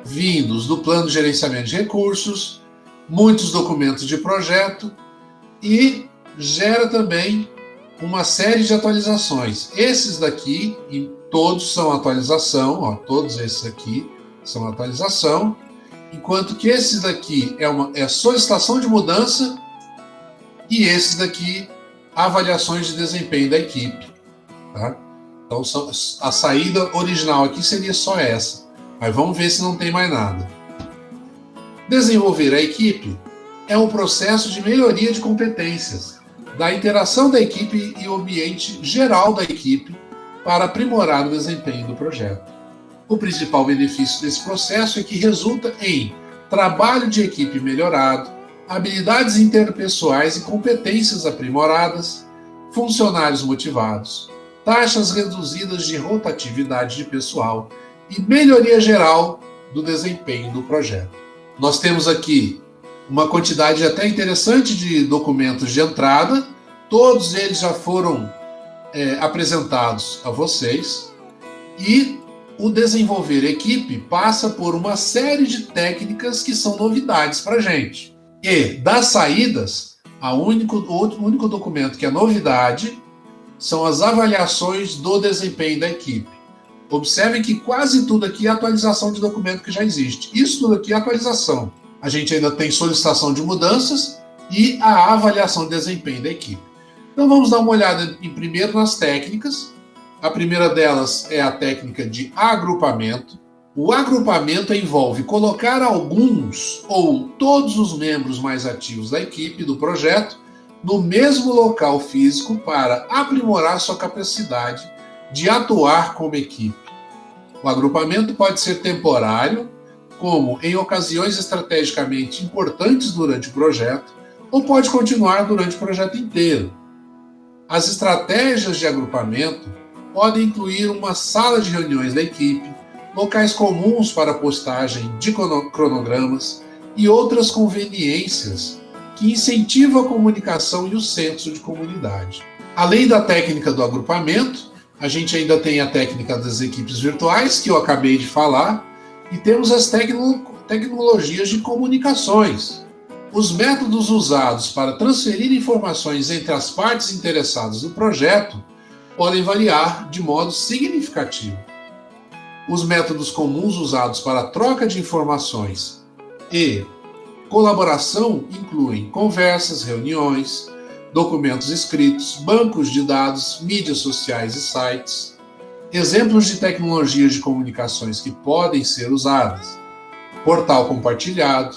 Speaker 1: vindos do plano de gerenciamento de recursos, muitos documentos de projeto e gera também uma série de atualizações. Esses daqui, e todos são atualização, ó, todos esses aqui são atualização, enquanto que esses daqui é solicitação de mudança e esses daqui avaliações de desempenho da equipe. Tá? Então a saída original aqui seria só essa, mas vamos ver se não tem mais nada. Desenvolver a equipe é um processo de melhoria de competências, da interação da equipe e o ambiente geral da equipe para aprimorar o desempenho do projeto. O principal benefício desse processo é que resulta em trabalho de equipe melhorado, habilidades interpessoais e competências aprimoradas, funcionários motivados, taxas reduzidas de rotatividade de pessoal e melhoria geral do desempenho do projeto. Nós temos aqui uma quantidade até interessante de documentos de entrada, todos eles já foram apresentados a vocês, e o desenvolver equipe passa por uma série de técnicas que são novidades para a gente. E das saídas, o único documento que é novidade são as avaliações do desempenho da equipe. Observem que quase tudo aqui é atualização de documento que já existe. Isso tudo aqui é atualização. A gente ainda tem solicitação de mudanças e a avaliação de desempenho da equipe. Então vamos dar uma olhada primeiro nas técnicas. A primeira delas é a técnica de agrupamento. O agrupamento envolve colocar alguns ou todos os membros mais ativos da equipe do projeto no mesmo local físico para aprimorar sua capacidade de atuar como equipe. O agrupamento pode ser temporário, como em ocasiões estrategicamente importantes durante o projeto, ou pode continuar durante o projeto inteiro. As estratégias de agrupamento podem incluir uma sala de reuniões da equipe, locais comuns para postagem de cronogramas e outras conveniências que incentivam a comunicação e o senso de comunidade. Além da técnica do agrupamento, a gente ainda tem a técnica das equipes virtuais, que eu acabei de falar, e temos as tecnologias de comunicações. Os métodos usados para transferir informações entre as partes interessadas no projeto podem variar de modo significativo. Os métodos comuns usados para a troca de informações e colaboração incluem conversas, reuniões, documentos escritos, bancos de dados, mídias sociais e sites. Exemplos de tecnologias de comunicações que podem ser usadas: portal compartilhado,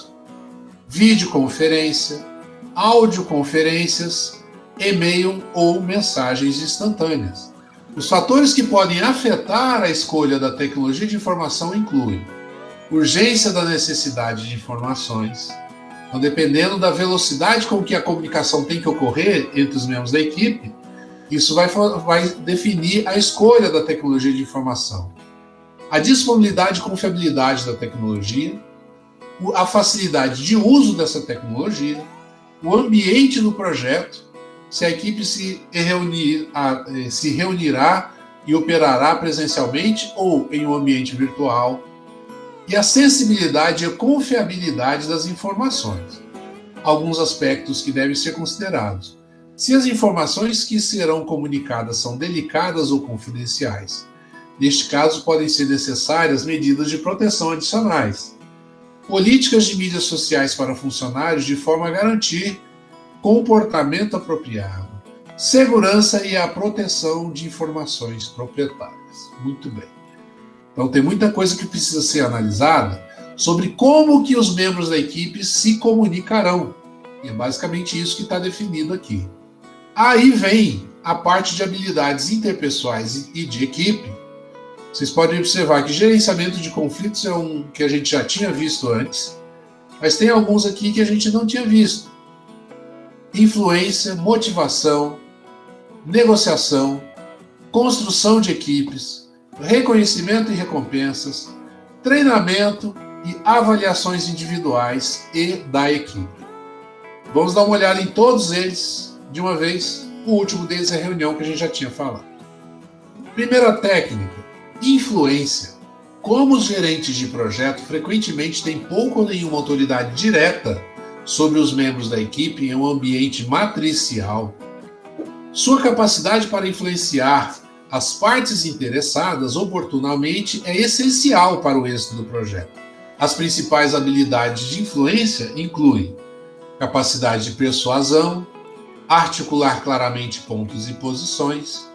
Speaker 1: videoconferência, audioconferências, e-mail ou mensagens instantâneas. Os fatores que podem afetar a escolha da tecnologia de informação incluem urgência da necessidade de informações. Então, dependendo da velocidade com que a comunicação tem que ocorrer entre os membros da equipe, isso vai definir a escolha da tecnologia de informação. A disponibilidade e confiabilidade da tecnologia, a facilidade de uso dessa tecnologia, o ambiente do projeto, se a equipe se reunirá e operará presencialmente ou em um ambiente virtual, e a sensibilidade e a confiabilidade das informações. Alguns aspectos que devem ser considerados: se as informações que serão comunicadas são delicadas ou confidenciais. Neste caso, podem ser necessárias medidas de proteção adicionais. Políticas de mídias sociais para funcionários de forma a garantir comportamento apropriado. Segurança e a proteção de informações proprietárias. Muito bem. Então tem muita coisa que precisa ser analisada sobre como que os membros da equipe se comunicarão. E é basicamente isso que está definido aqui. Aí vem a parte de habilidades interpessoais e de equipe. Vocês podem observar que gerenciamento de conflitos é um que a gente já tinha visto antes, mas tem alguns aqui que a gente não tinha visto. Influência, motivação, negociação, construção de equipes, reconhecimento e recompensas, treinamento e avaliações individuais e da equipe. Vamos dar uma olhada em todos eles de uma vez. O último deles é a reunião que a gente já tinha falado. Primeira técnica: influência. Como os gerentes de projeto frequentemente têm pouco ou nenhuma autoridade direta sobre os membros da equipe em um ambiente matricial. Sua capacidade para influenciar as partes interessadas oportunamente é essencial para o êxito do projeto. As principais habilidades de influência incluem capacidade de persuasão, articular claramente pontos e posições,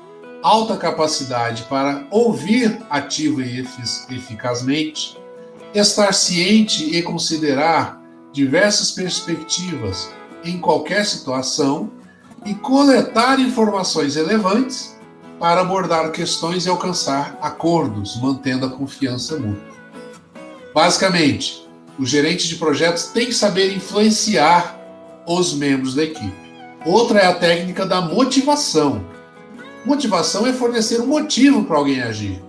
Speaker 1: alta capacidade para ouvir ativo e eficazmente, estar ciente e considerar diversas perspectivas em qualquer situação e coletar informações relevantes para abordar questões e alcançar acordos, mantendo a confiança mútua. Basicamente, o gerente de projetos tem que saber influenciar os membros da equipe. Outra é a técnica da motivação. Motivação é fornecer um motivo para alguém agir.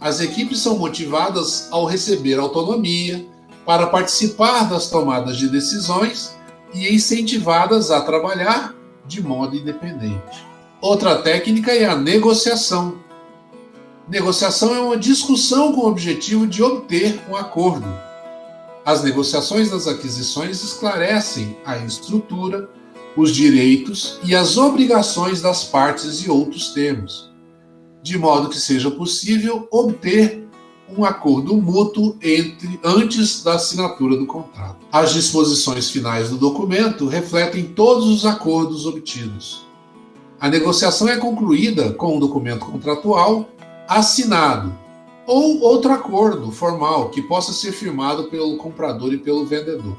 Speaker 1: As equipes são motivadas ao receber autonomia, para participar das tomadas de decisões e incentivadas a trabalhar de modo independente. Outra técnica é a negociação. Negociação é uma discussão com o objetivo de obter um acordo. As negociações das aquisições esclarecem a estrutura, os direitos e as obrigações das partes e outros termos, de modo que seja possível obter um acordo mútuo antes da assinatura do contrato. As disposições finais do documento refletem todos os acordos obtidos. A negociação é concluída com um documento contratual assinado ou outro acordo formal que possa ser firmado pelo comprador e pelo vendedor.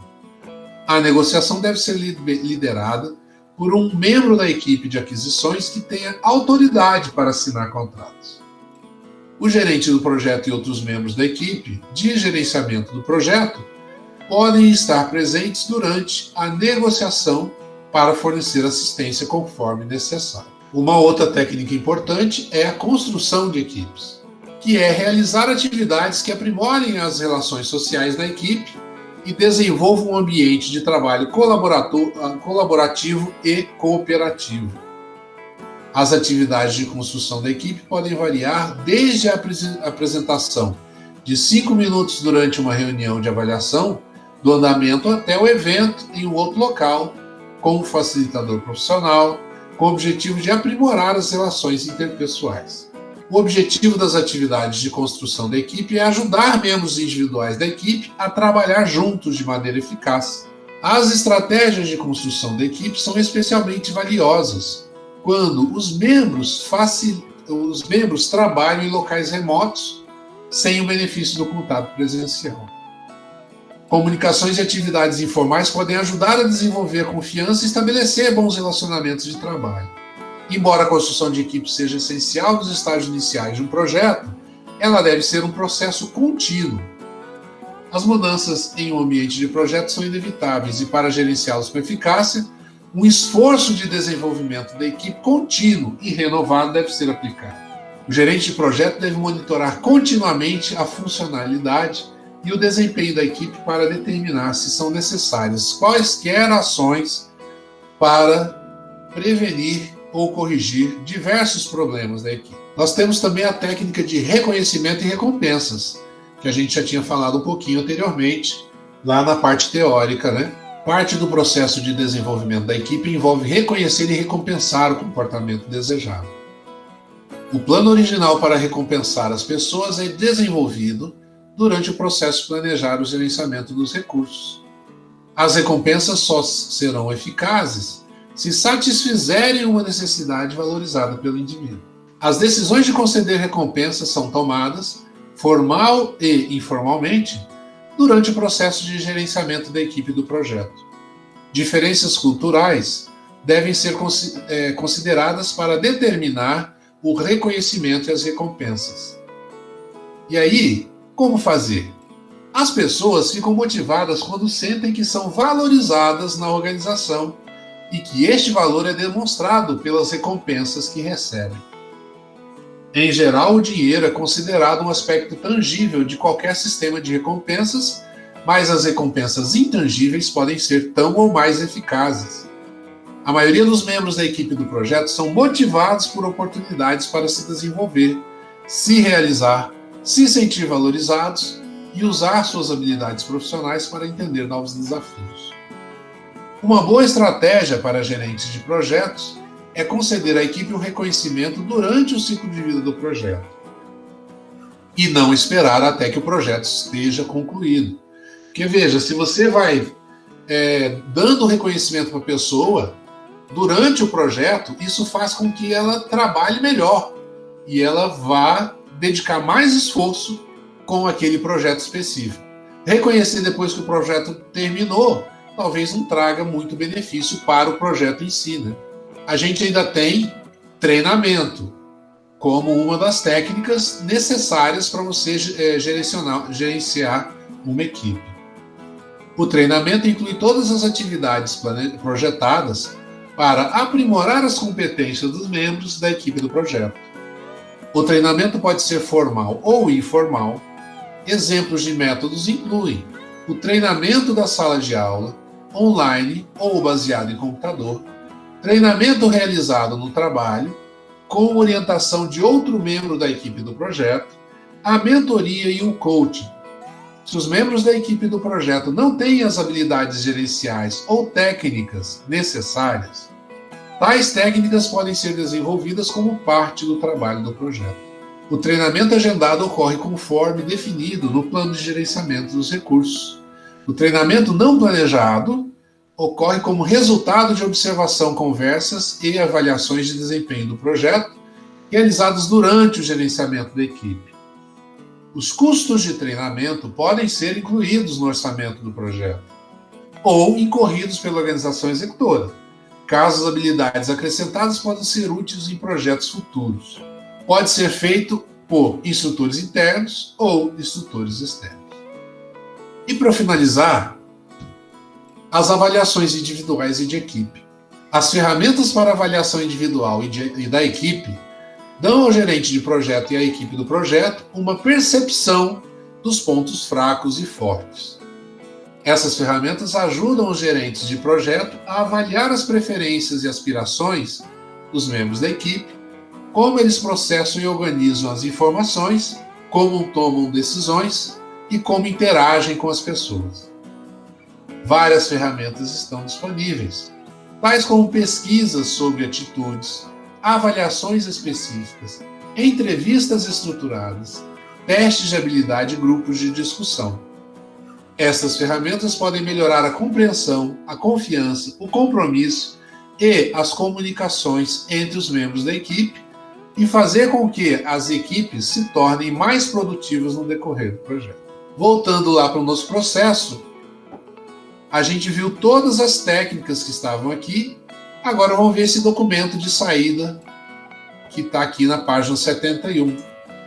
Speaker 1: A negociação deve ser liderada por um membro da equipe de aquisições que tenha autoridade para assinar contratos. O gerente do projeto e outros membros da equipe de gerenciamento do projeto podem estar presentes durante a negociação para fornecer assistência conforme necessário. Uma outra técnica importante é a construção de equipes, que é realizar atividades que aprimorem as relações sociais da equipe e desenvolvam um ambiente de trabalho colaborativo e cooperativo. As atividades de construção da equipe podem variar desde a apresentação de 5 minutos durante uma reunião de avaliação do andamento até o evento em um outro local, com um facilitador profissional, com o objetivo de aprimorar as relações interpessoais. O objetivo das atividades de construção da equipe é ajudar membros individuais da equipe a trabalhar juntos de maneira eficaz. As estratégias de construção da equipe são especialmente valiosas quando os membros trabalham em locais remotos sem o benefício do contato presencial. Comunicações e atividades informais podem ajudar a desenvolver a confiança e estabelecer bons relacionamentos de trabalho. Embora a construção de equipe seja essencial nos estágios iniciais de um projeto, ela deve ser um processo contínuo. As mudanças em um ambiente de projeto são inevitáveis e, para gerenciá-los com eficácia, um esforço de desenvolvimento da equipe contínuo e renovado deve ser aplicado. O gerente de projeto deve monitorar continuamente a funcionalidade e o desempenho da equipe para determinar se são necessárias quaisquer ações para prevenir ou corrigir diversos problemas da equipe. Nós temos também a técnica de reconhecimento e recompensas, que a gente já tinha falado um pouquinho anteriormente, lá na parte teórica, né? Parte do processo de desenvolvimento da equipe envolve reconhecer e recompensar o comportamento desejado. O plano original para recompensar as pessoas é desenvolvido durante o processo de planejar o gerenciamento dos recursos. As recompensas só serão eficazes se satisfizerem uma necessidade valorizada pelo indivíduo. As decisões de conceder recompensas são tomadas, formal e informalmente, durante o processo de gerenciamento da equipe do projeto. Diferenças culturais devem ser consideradas para determinar o reconhecimento e as recompensas. E aí, como fazer? As pessoas ficam motivadas quando sentem que são valorizadas na organização e que este valor é demonstrado pelas recompensas que recebem. Em geral, o dinheiro é considerado um aspecto tangível de qualquer sistema de recompensas, mas as recompensas intangíveis podem ser tão ou mais eficazes. A maioria dos membros da equipe do projeto são motivados por oportunidades para se desenvolver, se realizar, se sentir valorizados e usar suas habilidades profissionais para entender novos desafios. Uma boa estratégia para gerentes de projetos é conceder à equipe um reconhecimento durante o ciclo de vida do projeto e não esperar até que o projeto esteja concluído. Porque veja, se você vai dando reconhecimento para a pessoa durante o projeto, isso faz com que ela trabalhe melhor e ela vá dedicar mais esforço com aquele projeto específico. Reconhecer depois que o projeto terminou, talvez não traga muito benefício para o projeto em si, né? A gente ainda tem treinamento como uma das técnicas necessárias para você gerenciar uma equipe. O treinamento inclui todas as atividades projetadas para aprimorar as competências dos membros da equipe do projeto. O treinamento pode ser formal ou informal. Exemplos de métodos incluem o treinamento da sala de aula, online ou baseado em computador, treinamento realizado no trabalho, com orientação de outro membro da equipe do projeto, a mentoria e o coaching. Se os membros da equipe do projeto não têm as habilidades gerenciais ou técnicas necessárias, tais técnicas podem ser desenvolvidas como parte do trabalho do projeto. O treinamento agendado ocorre conforme definido no plano de gerenciamento dos recursos. O treinamento não planejado ocorre como resultado de observação, conversas e avaliações de desempenho do projeto realizados durante o gerenciamento da equipe. Os custos de treinamento podem ser incluídos no orçamento do projeto ou incorridos pela organização executora, caso as habilidades acrescentadas podem ser úteis em projetos futuros. Pode ser feito por instrutores internos ou instrutores externos. E para finalizar, as avaliações individuais e de equipe. As ferramentas para avaliação individual e da equipe dão ao gerente de projeto e à equipe do projeto uma percepção dos pontos fracos e fortes. Essas ferramentas ajudam os gerentes de projeto a avaliar as preferências e aspirações dos membros da equipe, como eles processam e organizam as informações, como tomam decisões e como interagem com as pessoas. Várias ferramentas estão disponíveis, tais como pesquisas sobre atitudes, avaliações específicas, entrevistas estruturadas, testes de habilidade e grupos de discussão. Essas ferramentas podem melhorar a compreensão, a confiança, o compromisso e as comunicações entre os membros da equipe e fazer com que as equipes se tornem mais produtivas no decorrer do projeto. Voltando lá para o nosso processo, a gente viu todas as técnicas que estavam aqui. Agora vamos ver esse documento de saída que está aqui na página 71.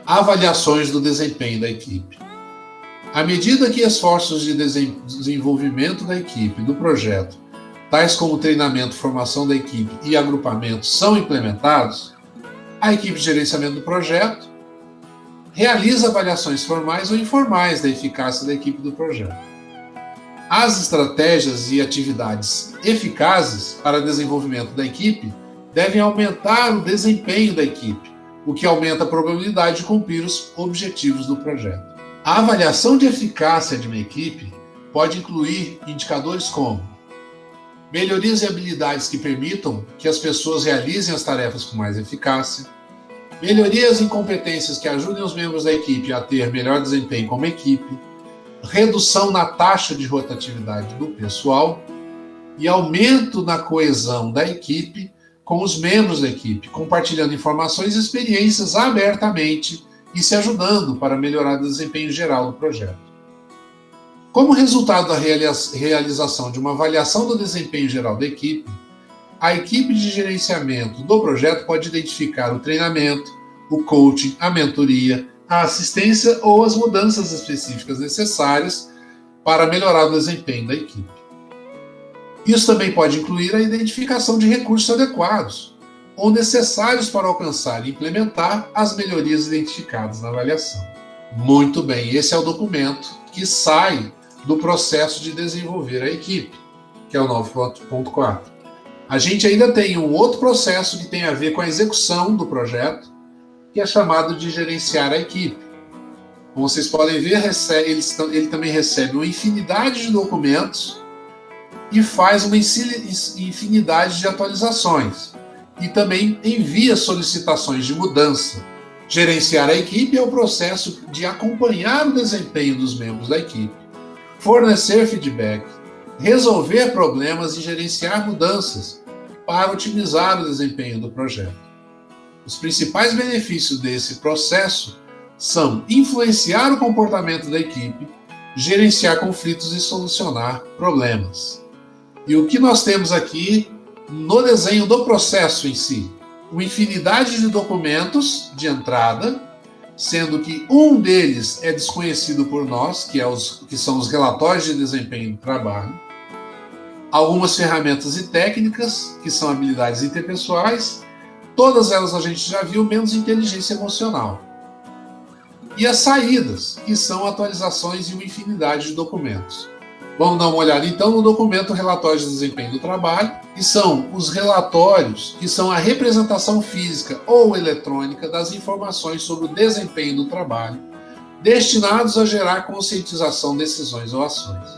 Speaker 1: Avaliações do desempenho da equipe. À medida que esforços de desenvolvimento da equipe, do projeto, tais como treinamento, formação da equipe e agrupamento, são implementados, a equipe de gerenciamento do projeto realiza avaliações formais ou informais da eficácia da equipe do projeto. As estratégias e atividades eficazes para desenvolvimento da equipe devem aumentar o desempenho da equipe, o que aumenta a probabilidade de cumprir os objetivos do projeto. A avaliação de eficácia de uma equipe pode incluir indicadores como melhorias e habilidades que permitam que as pessoas realizem as tarefas com mais eficácia, melhorias em competências que ajudem os membros da equipe a ter melhor desempenho como equipe, redução na taxa de rotatividade do pessoal e aumento na coesão da equipe com os membros da equipe, compartilhando informações e experiências abertamente e se ajudando para melhorar o desempenho geral do projeto. Como resultado da realização de uma avaliação do desempenho geral da equipe, a equipe de gerenciamento do projeto pode identificar o treinamento, o coaching, a mentoria, a assistência ou as mudanças específicas necessárias para melhorar o desempenho da equipe. Isso também pode incluir a identificação de recursos adequados ou necessários para alcançar e implementar as melhorias identificadas na avaliação. Muito bem, esse é o documento que sai do processo de desenvolver a equipe, que é o 9.4. A gente ainda tem um outro processo que tem a ver com a execução do projeto, que é chamado de gerenciar a equipe. Como vocês podem ver, ele também recebe uma infinidade de documentos e faz uma infinidade de atualizações. E também envia solicitações de mudança. Gerenciar a equipe é o processo de acompanhar o desempenho dos membros da equipe, fornecer feedback, resolver problemas e gerenciar mudanças para otimizar o desempenho do projeto. Os principais benefícios desse processo são influenciar o comportamento da equipe, gerenciar conflitos e solucionar problemas. E o que nós temos aqui no desenho do processo em si? Uma infinidade de documentos de entrada, sendo que um deles é desconhecido por nós, que são os relatórios de desempenho do trabalho, algumas ferramentas e técnicas, que são habilidades interpessoais, todas elas a gente já viu, menos inteligência emocional. E as saídas, que são atualizações e uma infinidade de documentos. Vamos dar uma olhada então no documento Relatório de Desempenho do Trabalho, que são os relatórios, que são a representação física ou eletrônica das informações sobre o desempenho do trabalho, destinados a gerar conscientização, decisões ou ações.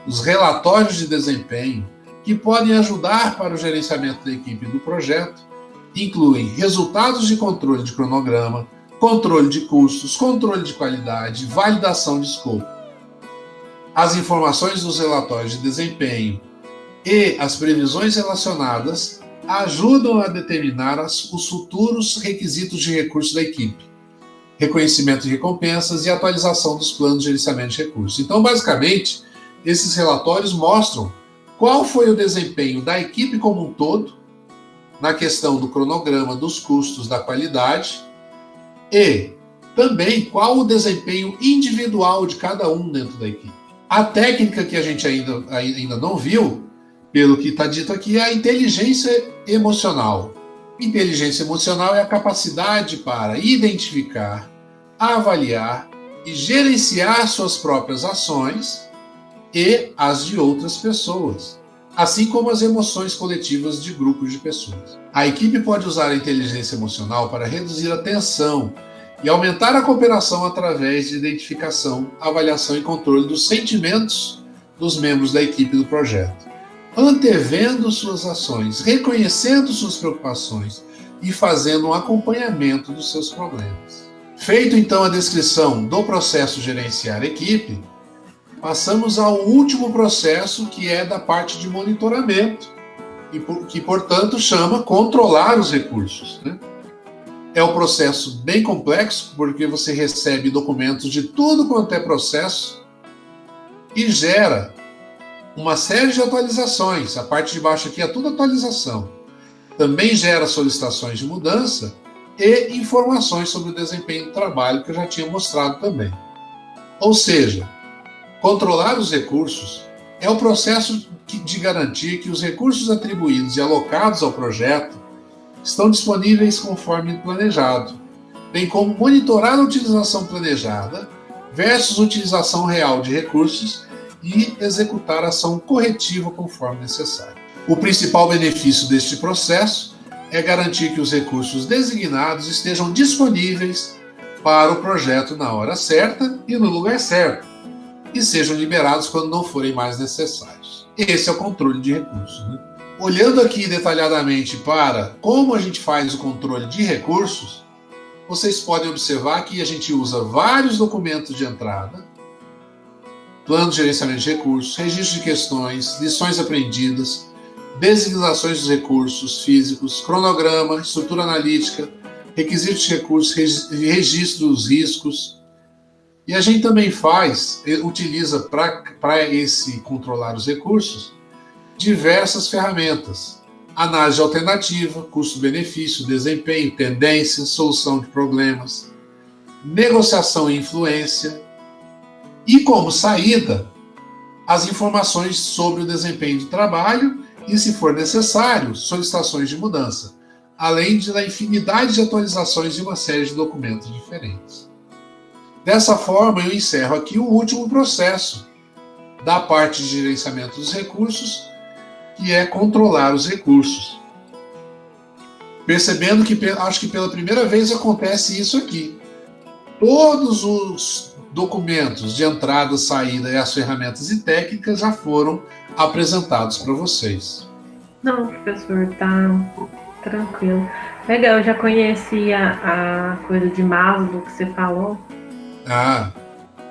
Speaker 1: Os relatórios de desempenho, que podem ajudar para o gerenciamento da equipe do projeto, incluem resultados de controle de cronograma, controle de custos, controle de qualidade, validação de escopo. As informações dos relatórios de desempenho e as previsões relacionadas ajudam a determinar os futuros requisitos de recursos da equipe, reconhecimento de recompensas e atualização dos planos de gerenciamento de recursos. Então, basicamente, esses relatórios mostram qual foi o desempenho da equipe como um todo, na questão do cronograma, dos custos, da qualidade, e também qual o desempenho individual de cada um dentro da equipe. A técnica que a gente ainda não viu, pelo que está dito aqui, é a inteligência emocional. Inteligência emocional é a capacidade para identificar, avaliar e gerenciar suas próprias ações e as de outras pessoas, assim como as emoções coletivas de grupos de pessoas. A equipe pode usar a inteligência emocional para reduzir a tensão e aumentar a cooperação através de identificação, avaliação e controle dos sentimentos dos membros da equipe do projeto, antevendo suas ações, reconhecendo suas preocupações e fazendo um acompanhamento dos seus problemas. Feito então a descrição do processo gerenciar equipe, passamos ao último processo, que é da parte de monitoramento, que portanto chama controlar os recursos, né? É um processo bem complexo, porque você recebe documentos de tudo quanto é processo e gera uma série de atualizações. A parte de baixo aqui é tudo atualização. Também gera solicitações de mudança e informações sobre o desempenho do trabalho, que eu já tinha mostrado também. Ou seja, controlar os recursos é o processo de garantir que os recursos atribuídos e alocados ao projeto estão disponíveis conforme planejado, bem como monitorar a utilização planejada versus utilização real de recursos e executar ação corretiva conforme necessário. O principal benefício deste processo é garantir que os recursos designados estejam disponíveis para o projeto na hora certa e no lugar certo, e sejam liberados quando não forem mais necessários. Esse é o controle de recursos, né? Olhando aqui detalhadamente para como a gente faz o controle de recursos, vocês podem observar que a gente usa vários documentos de entrada, plano de gerenciamento de recursos, registro de questões, lições aprendidas, designações dos recursos físicos, cronograma, estrutura analítica, requisitos de recursos, registro dos riscos. E a gente também utiliza para esse controlar os recursos, diversas ferramentas: análise alternativa, custo-benefício, desempenho, tendências, solução de problemas, negociação e influência, e como saída, as informações sobre o desempenho de trabalho e, se for necessário, solicitações de mudança, além da infinidade de atualizações de uma série de documentos diferentes. Dessa forma, eu encerro aqui o último processo da parte de gerenciamento dos recursos, que é controlar os recursos. Percebendo que, acho que pela primeira vez acontece isso aqui. Todos os documentos de entrada, saída e as ferramentas e técnicas já foram apresentados para vocês.
Speaker 2: Não, professor, tá tranquilo. Legal, eu já conhecia a coisa de Maslow que você falou.
Speaker 1: Ah,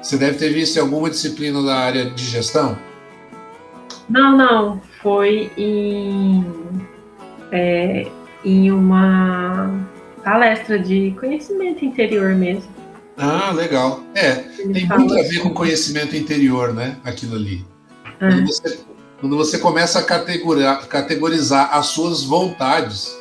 Speaker 1: você deve ter visto em alguma disciplina da área de gestão?
Speaker 2: Não, foi em uma palestra de conhecimento interior mesmo.
Speaker 1: Ah, legal. Tem muito a ver com conhecimento interior, né? Aquilo ali. Quando você começa a categorizar as suas vontades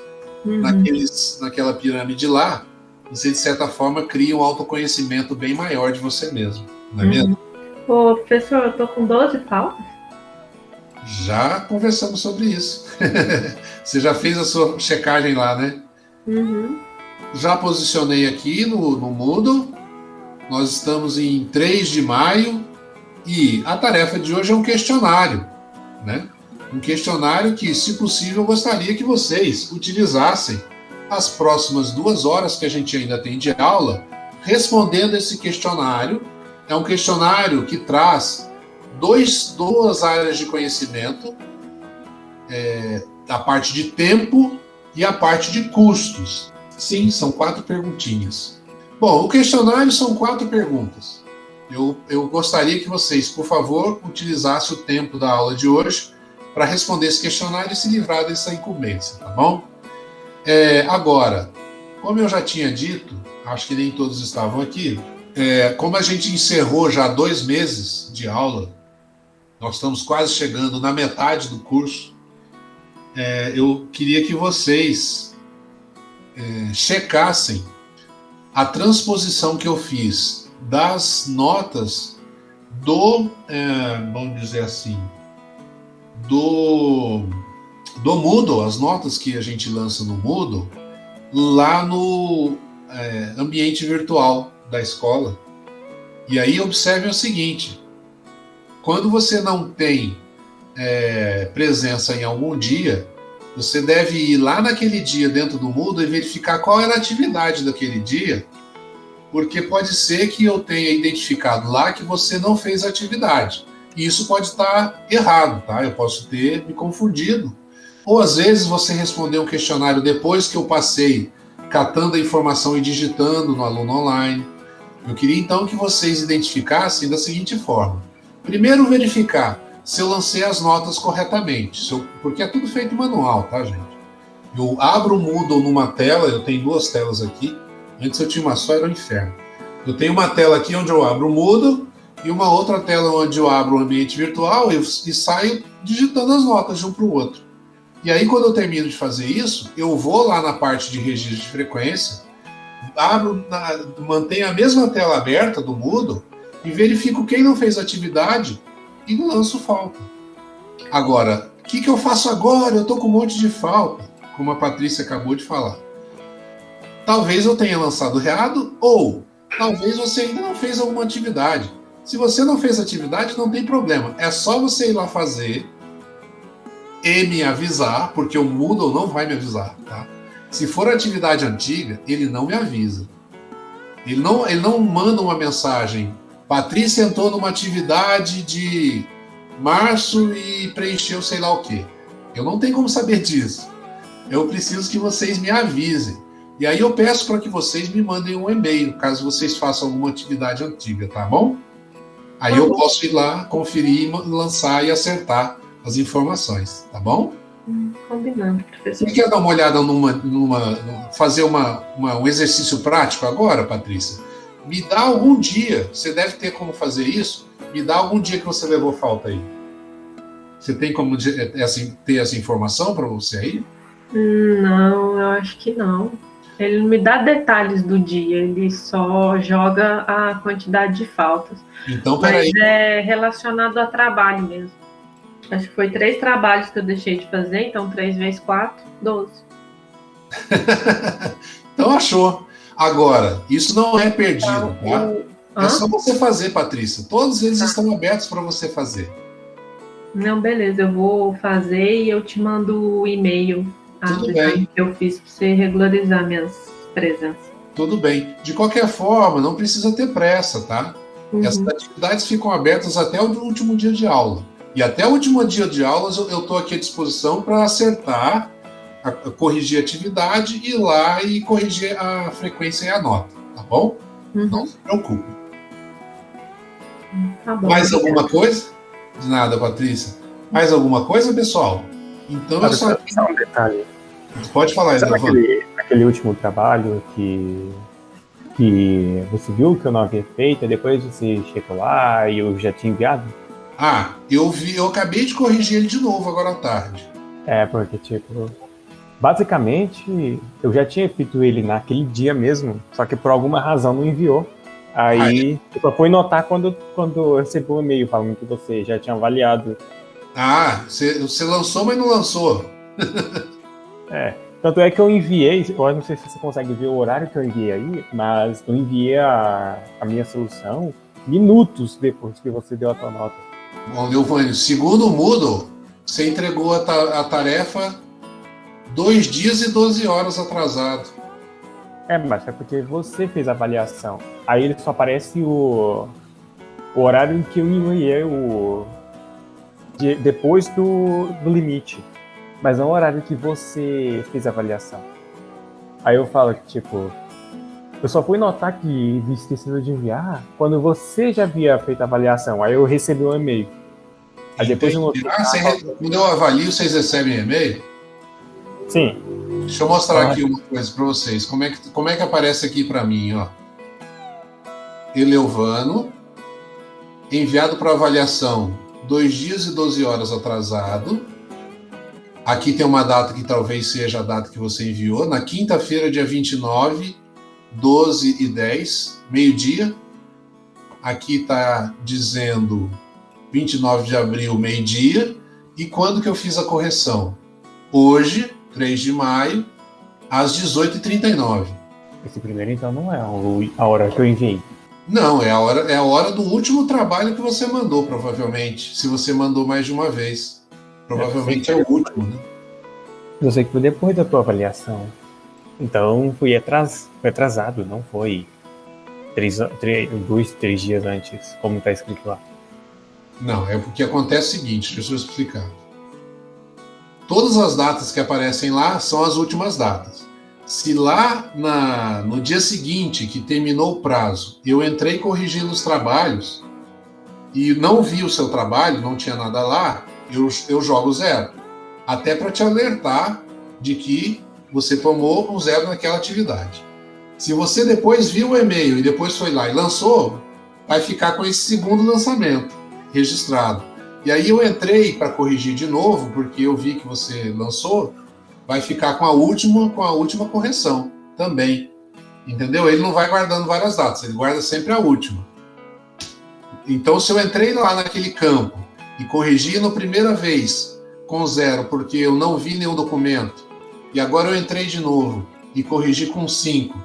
Speaker 1: naquela pirâmide lá, você, de certa forma, cria um autoconhecimento bem maior de você mesmo, não é mesmo?
Speaker 2: Ô, professor, eu tô com 12 pautas.
Speaker 1: Já conversamos sobre isso. Você já fez a sua checagem lá, né? Já posicionei aqui no Moodle. Nós estamos em 3 de maio e a tarefa de hoje é um questionário, né? Um questionário que, se possível, eu gostaria que vocês utilizassem as próximas 2 horas que a gente ainda tem de aula, respondendo esse questionário. É um questionário que traz duas áreas de conhecimento, a parte de tempo e a parte de custos. Sim, são 4 perguntinhas. Bom, o questionário são 4 perguntas. Eu gostaria que vocês, por favor, utilizassem o tempo da aula de hoje para responder esse questionário e se livrar dessa incumbência, tá bom? Agora, como eu já tinha dito, acho que nem todos estavam aqui, como a gente encerrou já 2 meses de aula, nós estamos quase chegando na metade do curso, eu queria que vocês checassem a transposição que eu fiz das notas vamos dizer assim, do Moodle, as notas que a gente lança no Moodle, lá no ambiente virtual da escola. E aí observe o seguinte: quando você não tem presença em algum dia, você deve ir lá naquele dia dentro do Moodle e verificar qual era a atividade daquele dia, porque pode ser que eu tenha identificado lá que você não fez a atividade. E isso pode estar errado, tá? Eu posso ter me confundido. Ou às vezes você respondeu um questionário depois que eu passei catando a informação e digitando no aluno online. Eu queria então que vocês identificassem da seguinte forma: primeiro, verificar se eu lancei as notas corretamente, porque é tudo feito manual, tá, gente? Eu abro o Moodle numa tela, eu tenho 2 telas aqui. Antes eu tinha uma só, era um inferno. Eu tenho uma tela aqui onde eu abro o Moodle e uma outra tela onde eu abro o ambiente virtual e saio digitando as notas de um para o outro. E aí, quando eu termino de fazer isso, eu vou lá na parte de registro de frequência, mantenho a mesma tela aberta do Moodle e verifico quem não fez atividade e lanço falta. Agora, o que eu faço agora? Eu estou com um monte de falta, como a Patrícia acabou de falar. Talvez eu tenha lançado errado, ou talvez você ainda não fez alguma atividade. Se você não fez atividade, não tem problema. É só você ir lá fazer e me avisar, porque o Moodle não vai me avisar, tá? Se for atividade antiga, ele não me avisa. Ele não manda uma mensagem: Patrícia entrou numa atividade de março e preencheu sei lá o quê. Eu não tenho como saber disso. Eu preciso que vocês me avisem. E aí eu peço para que vocês me mandem um e-mail, caso vocês façam alguma atividade antiga, tá bom? Aí eu posso ir lá, conferir, lançar e acertar as informações, tá bom?
Speaker 2: Combinado, professor.
Speaker 1: Você quer dar uma olhada fazer um exercício prático agora, Patrícia? Me dá algum dia, você deve ter como fazer isso, me dá algum dia que você levou falta aí. Você tem como ter essa informação para você aí?
Speaker 2: Não, eu acho que não. Ele não me dá detalhes do dia, ele só joga a quantidade de faltas.
Speaker 1: Então, peraí.
Speaker 2: Mas é relacionado a trabalho mesmo. Acho que foi 3 trabalhos que eu deixei de fazer, então 3 vezes 4, 12.
Speaker 1: Então achou. Agora, isso não é perdido, tá? É só você fazer, Patrícia. Todos eles estão abertos para você fazer.
Speaker 2: Não, beleza, eu vou fazer e eu te mando o e-mail.
Speaker 1: Tudo bem.
Speaker 2: Que eu fiz para você regularizar minhas presenças.
Speaker 1: Tudo bem. De qualquer forma, não precisa ter pressa, tá? Essas atividades ficam abertas até o último dia de aula. E até o último dia de aulas eu estou aqui à disposição para acertar, corrigir a atividade, ir lá e corrigir a frequência e a nota, tá bom? Não se preocupe.
Speaker 2: Tá bom.
Speaker 1: Mais alguma coisa? De nada, Patrícia. Mais alguma coisa, pessoal? Então eu só...
Speaker 3: Só um detalhe.
Speaker 1: Pode falar,
Speaker 3: Sabe aquele último trabalho que você viu que eu não havia feito, e depois você chegou lá e eu já tinha enviado?
Speaker 1: Eu acabei de corrigir ele de novo agora à tarde.
Speaker 3: Porque, tipo, basicamente, eu já tinha feito ele naquele dia mesmo, só que por alguma razão não enviou. Aí, eu só fui notar quando eu recebi um e-mail falando que você já tinha avaliado.
Speaker 1: Você lançou, mas não lançou.
Speaker 3: Tanto é que eu enviei, eu não sei se você consegue ver o horário que eu enviei aí, mas eu enviei a minha solução minutos depois que você deu a sua nota.
Speaker 1: Bom, Leovânio, segundo o Moodle, você entregou a tarefa 2 dias e 12 horas atrasado.
Speaker 3: Mas é porque você fez a avaliação. Aí ele só aparece o horário em que eu enviei depois do limite. Mas não o horário que você fez a avaliação. Aí eu falo que, tipo, eu só fui notar que esquecido de enviar quando você já havia feito a avaliação. Aí eu recebi um e-mail. Aí depois eu notei...
Speaker 1: Quando eu avalio, vocês recebem e-mail?
Speaker 3: Sim.
Speaker 1: Deixa eu mostrar aqui uma coisa para vocês. Como é que aparece aqui para mim, ó? Eleuvano, enviado para avaliação 2 dias e 12 horas atrasado. Aqui tem uma data que talvez seja a data que você enviou. Na quinta-feira, dia 29, 12 e 10, meio-dia. Aqui está dizendo 29 de abril, meio-dia. E quando que eu fiz a correção? Hoje, 3 de maio, às 18h39.
Speaker 3: Esse primeiro, então, não é a hora que eu enviei.
Speaker 1: Não, é a hora do último trabalho que você mandou, provavelmente. Se você mandou mais de uma vez. Provavelmente é o último, né?
Speaker 3: Eu sei que foi depois da tua avaliação. Então, foi atrasado, não foi 2, 3 dias antes, como está escrito lá.
Speaker 1: Não, é porque acontece o seguinte, deixa eu explicar. Todas as datas que aparecem lá são as últimas datas. Se lá no dia seguinte, que terminou o prazo, eu entrei corrigindo os trabalhos e não vi o seu trabalho, não tinha nada lá, eu jogo 0. Até para te alertar de que você tomou um 0 naquela atividade. Se você depois viu o e-mail e depois foi lá e lançou, vai ficar com esse segundo lançamento registrado. E aí eu entrei para corrigir de novo, porque eu vi que você lançou, vai ficar com a última correção também. Entendeu? Ele não vai guardando várias datas, ele guarda sempre a última. Então, se eu entrei lá naquele campo e corrigi na primeira vez com 0, porque eu não vi nenhum documento, e agora eu entrei de novo e corrigi com 5,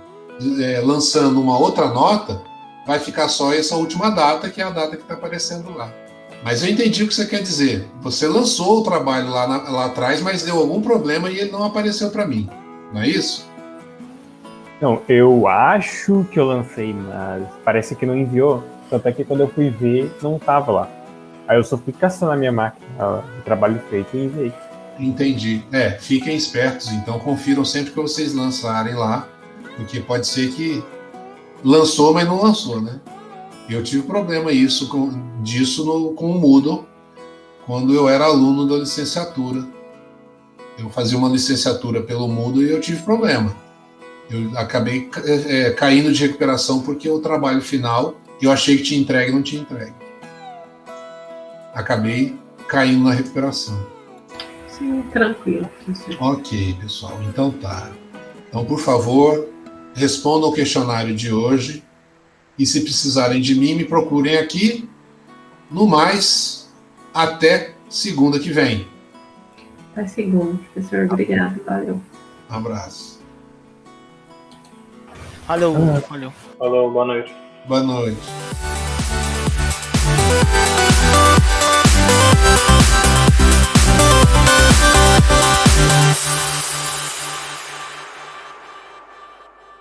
Speaker 1: lançando uma outra nota, vai ficar só essa última data, que é a data que está aparecendo lá. Mas eu entendi o que você quer dizer. Você lançou o trabalho lá atrás, mas deu algum problema e ele não apareceu para mim. Não é isso?
Speaker 3: Não, eu acho que eu lancei, mas parece que não enviou. Tanto é que quando eu fui ver, não estava lá. Aí eu só fui caçando na minha máquina o trabalho feito e enviei.
Speaker 1: Entendi. Fiquem espertos, então confiram sempre que vocês lançarem lá, porque pode ser que lançou, mas não lançou, né? Eu tive problema disso com o Moodle, quando eu era aluno da licenciatura. Eu fazia uma licenciatura pelo Moodle e eu tive problema. Eu acabei caindo de recuperação porque o trabalho final, eu achei que tinha entregue e não tinha entregue. Acabei caindo na recuperação.
Speaker 2: Sim, tranquilo.
Speaker 1: Ok, pessoal. Então tá. Então, por favor, respondam o questionário de hoje. E se precisarem de mim, me procurem aqui. No mais, até segunda que vem.
Speaker 2: Até segunda, professor. Obrigado. Valeu.
Speaker 1: Um abraço.
Speaker 4: Valeu. Valeu.
Speaker 3: Falou, boa noite.
Speaker 1: Boa noite.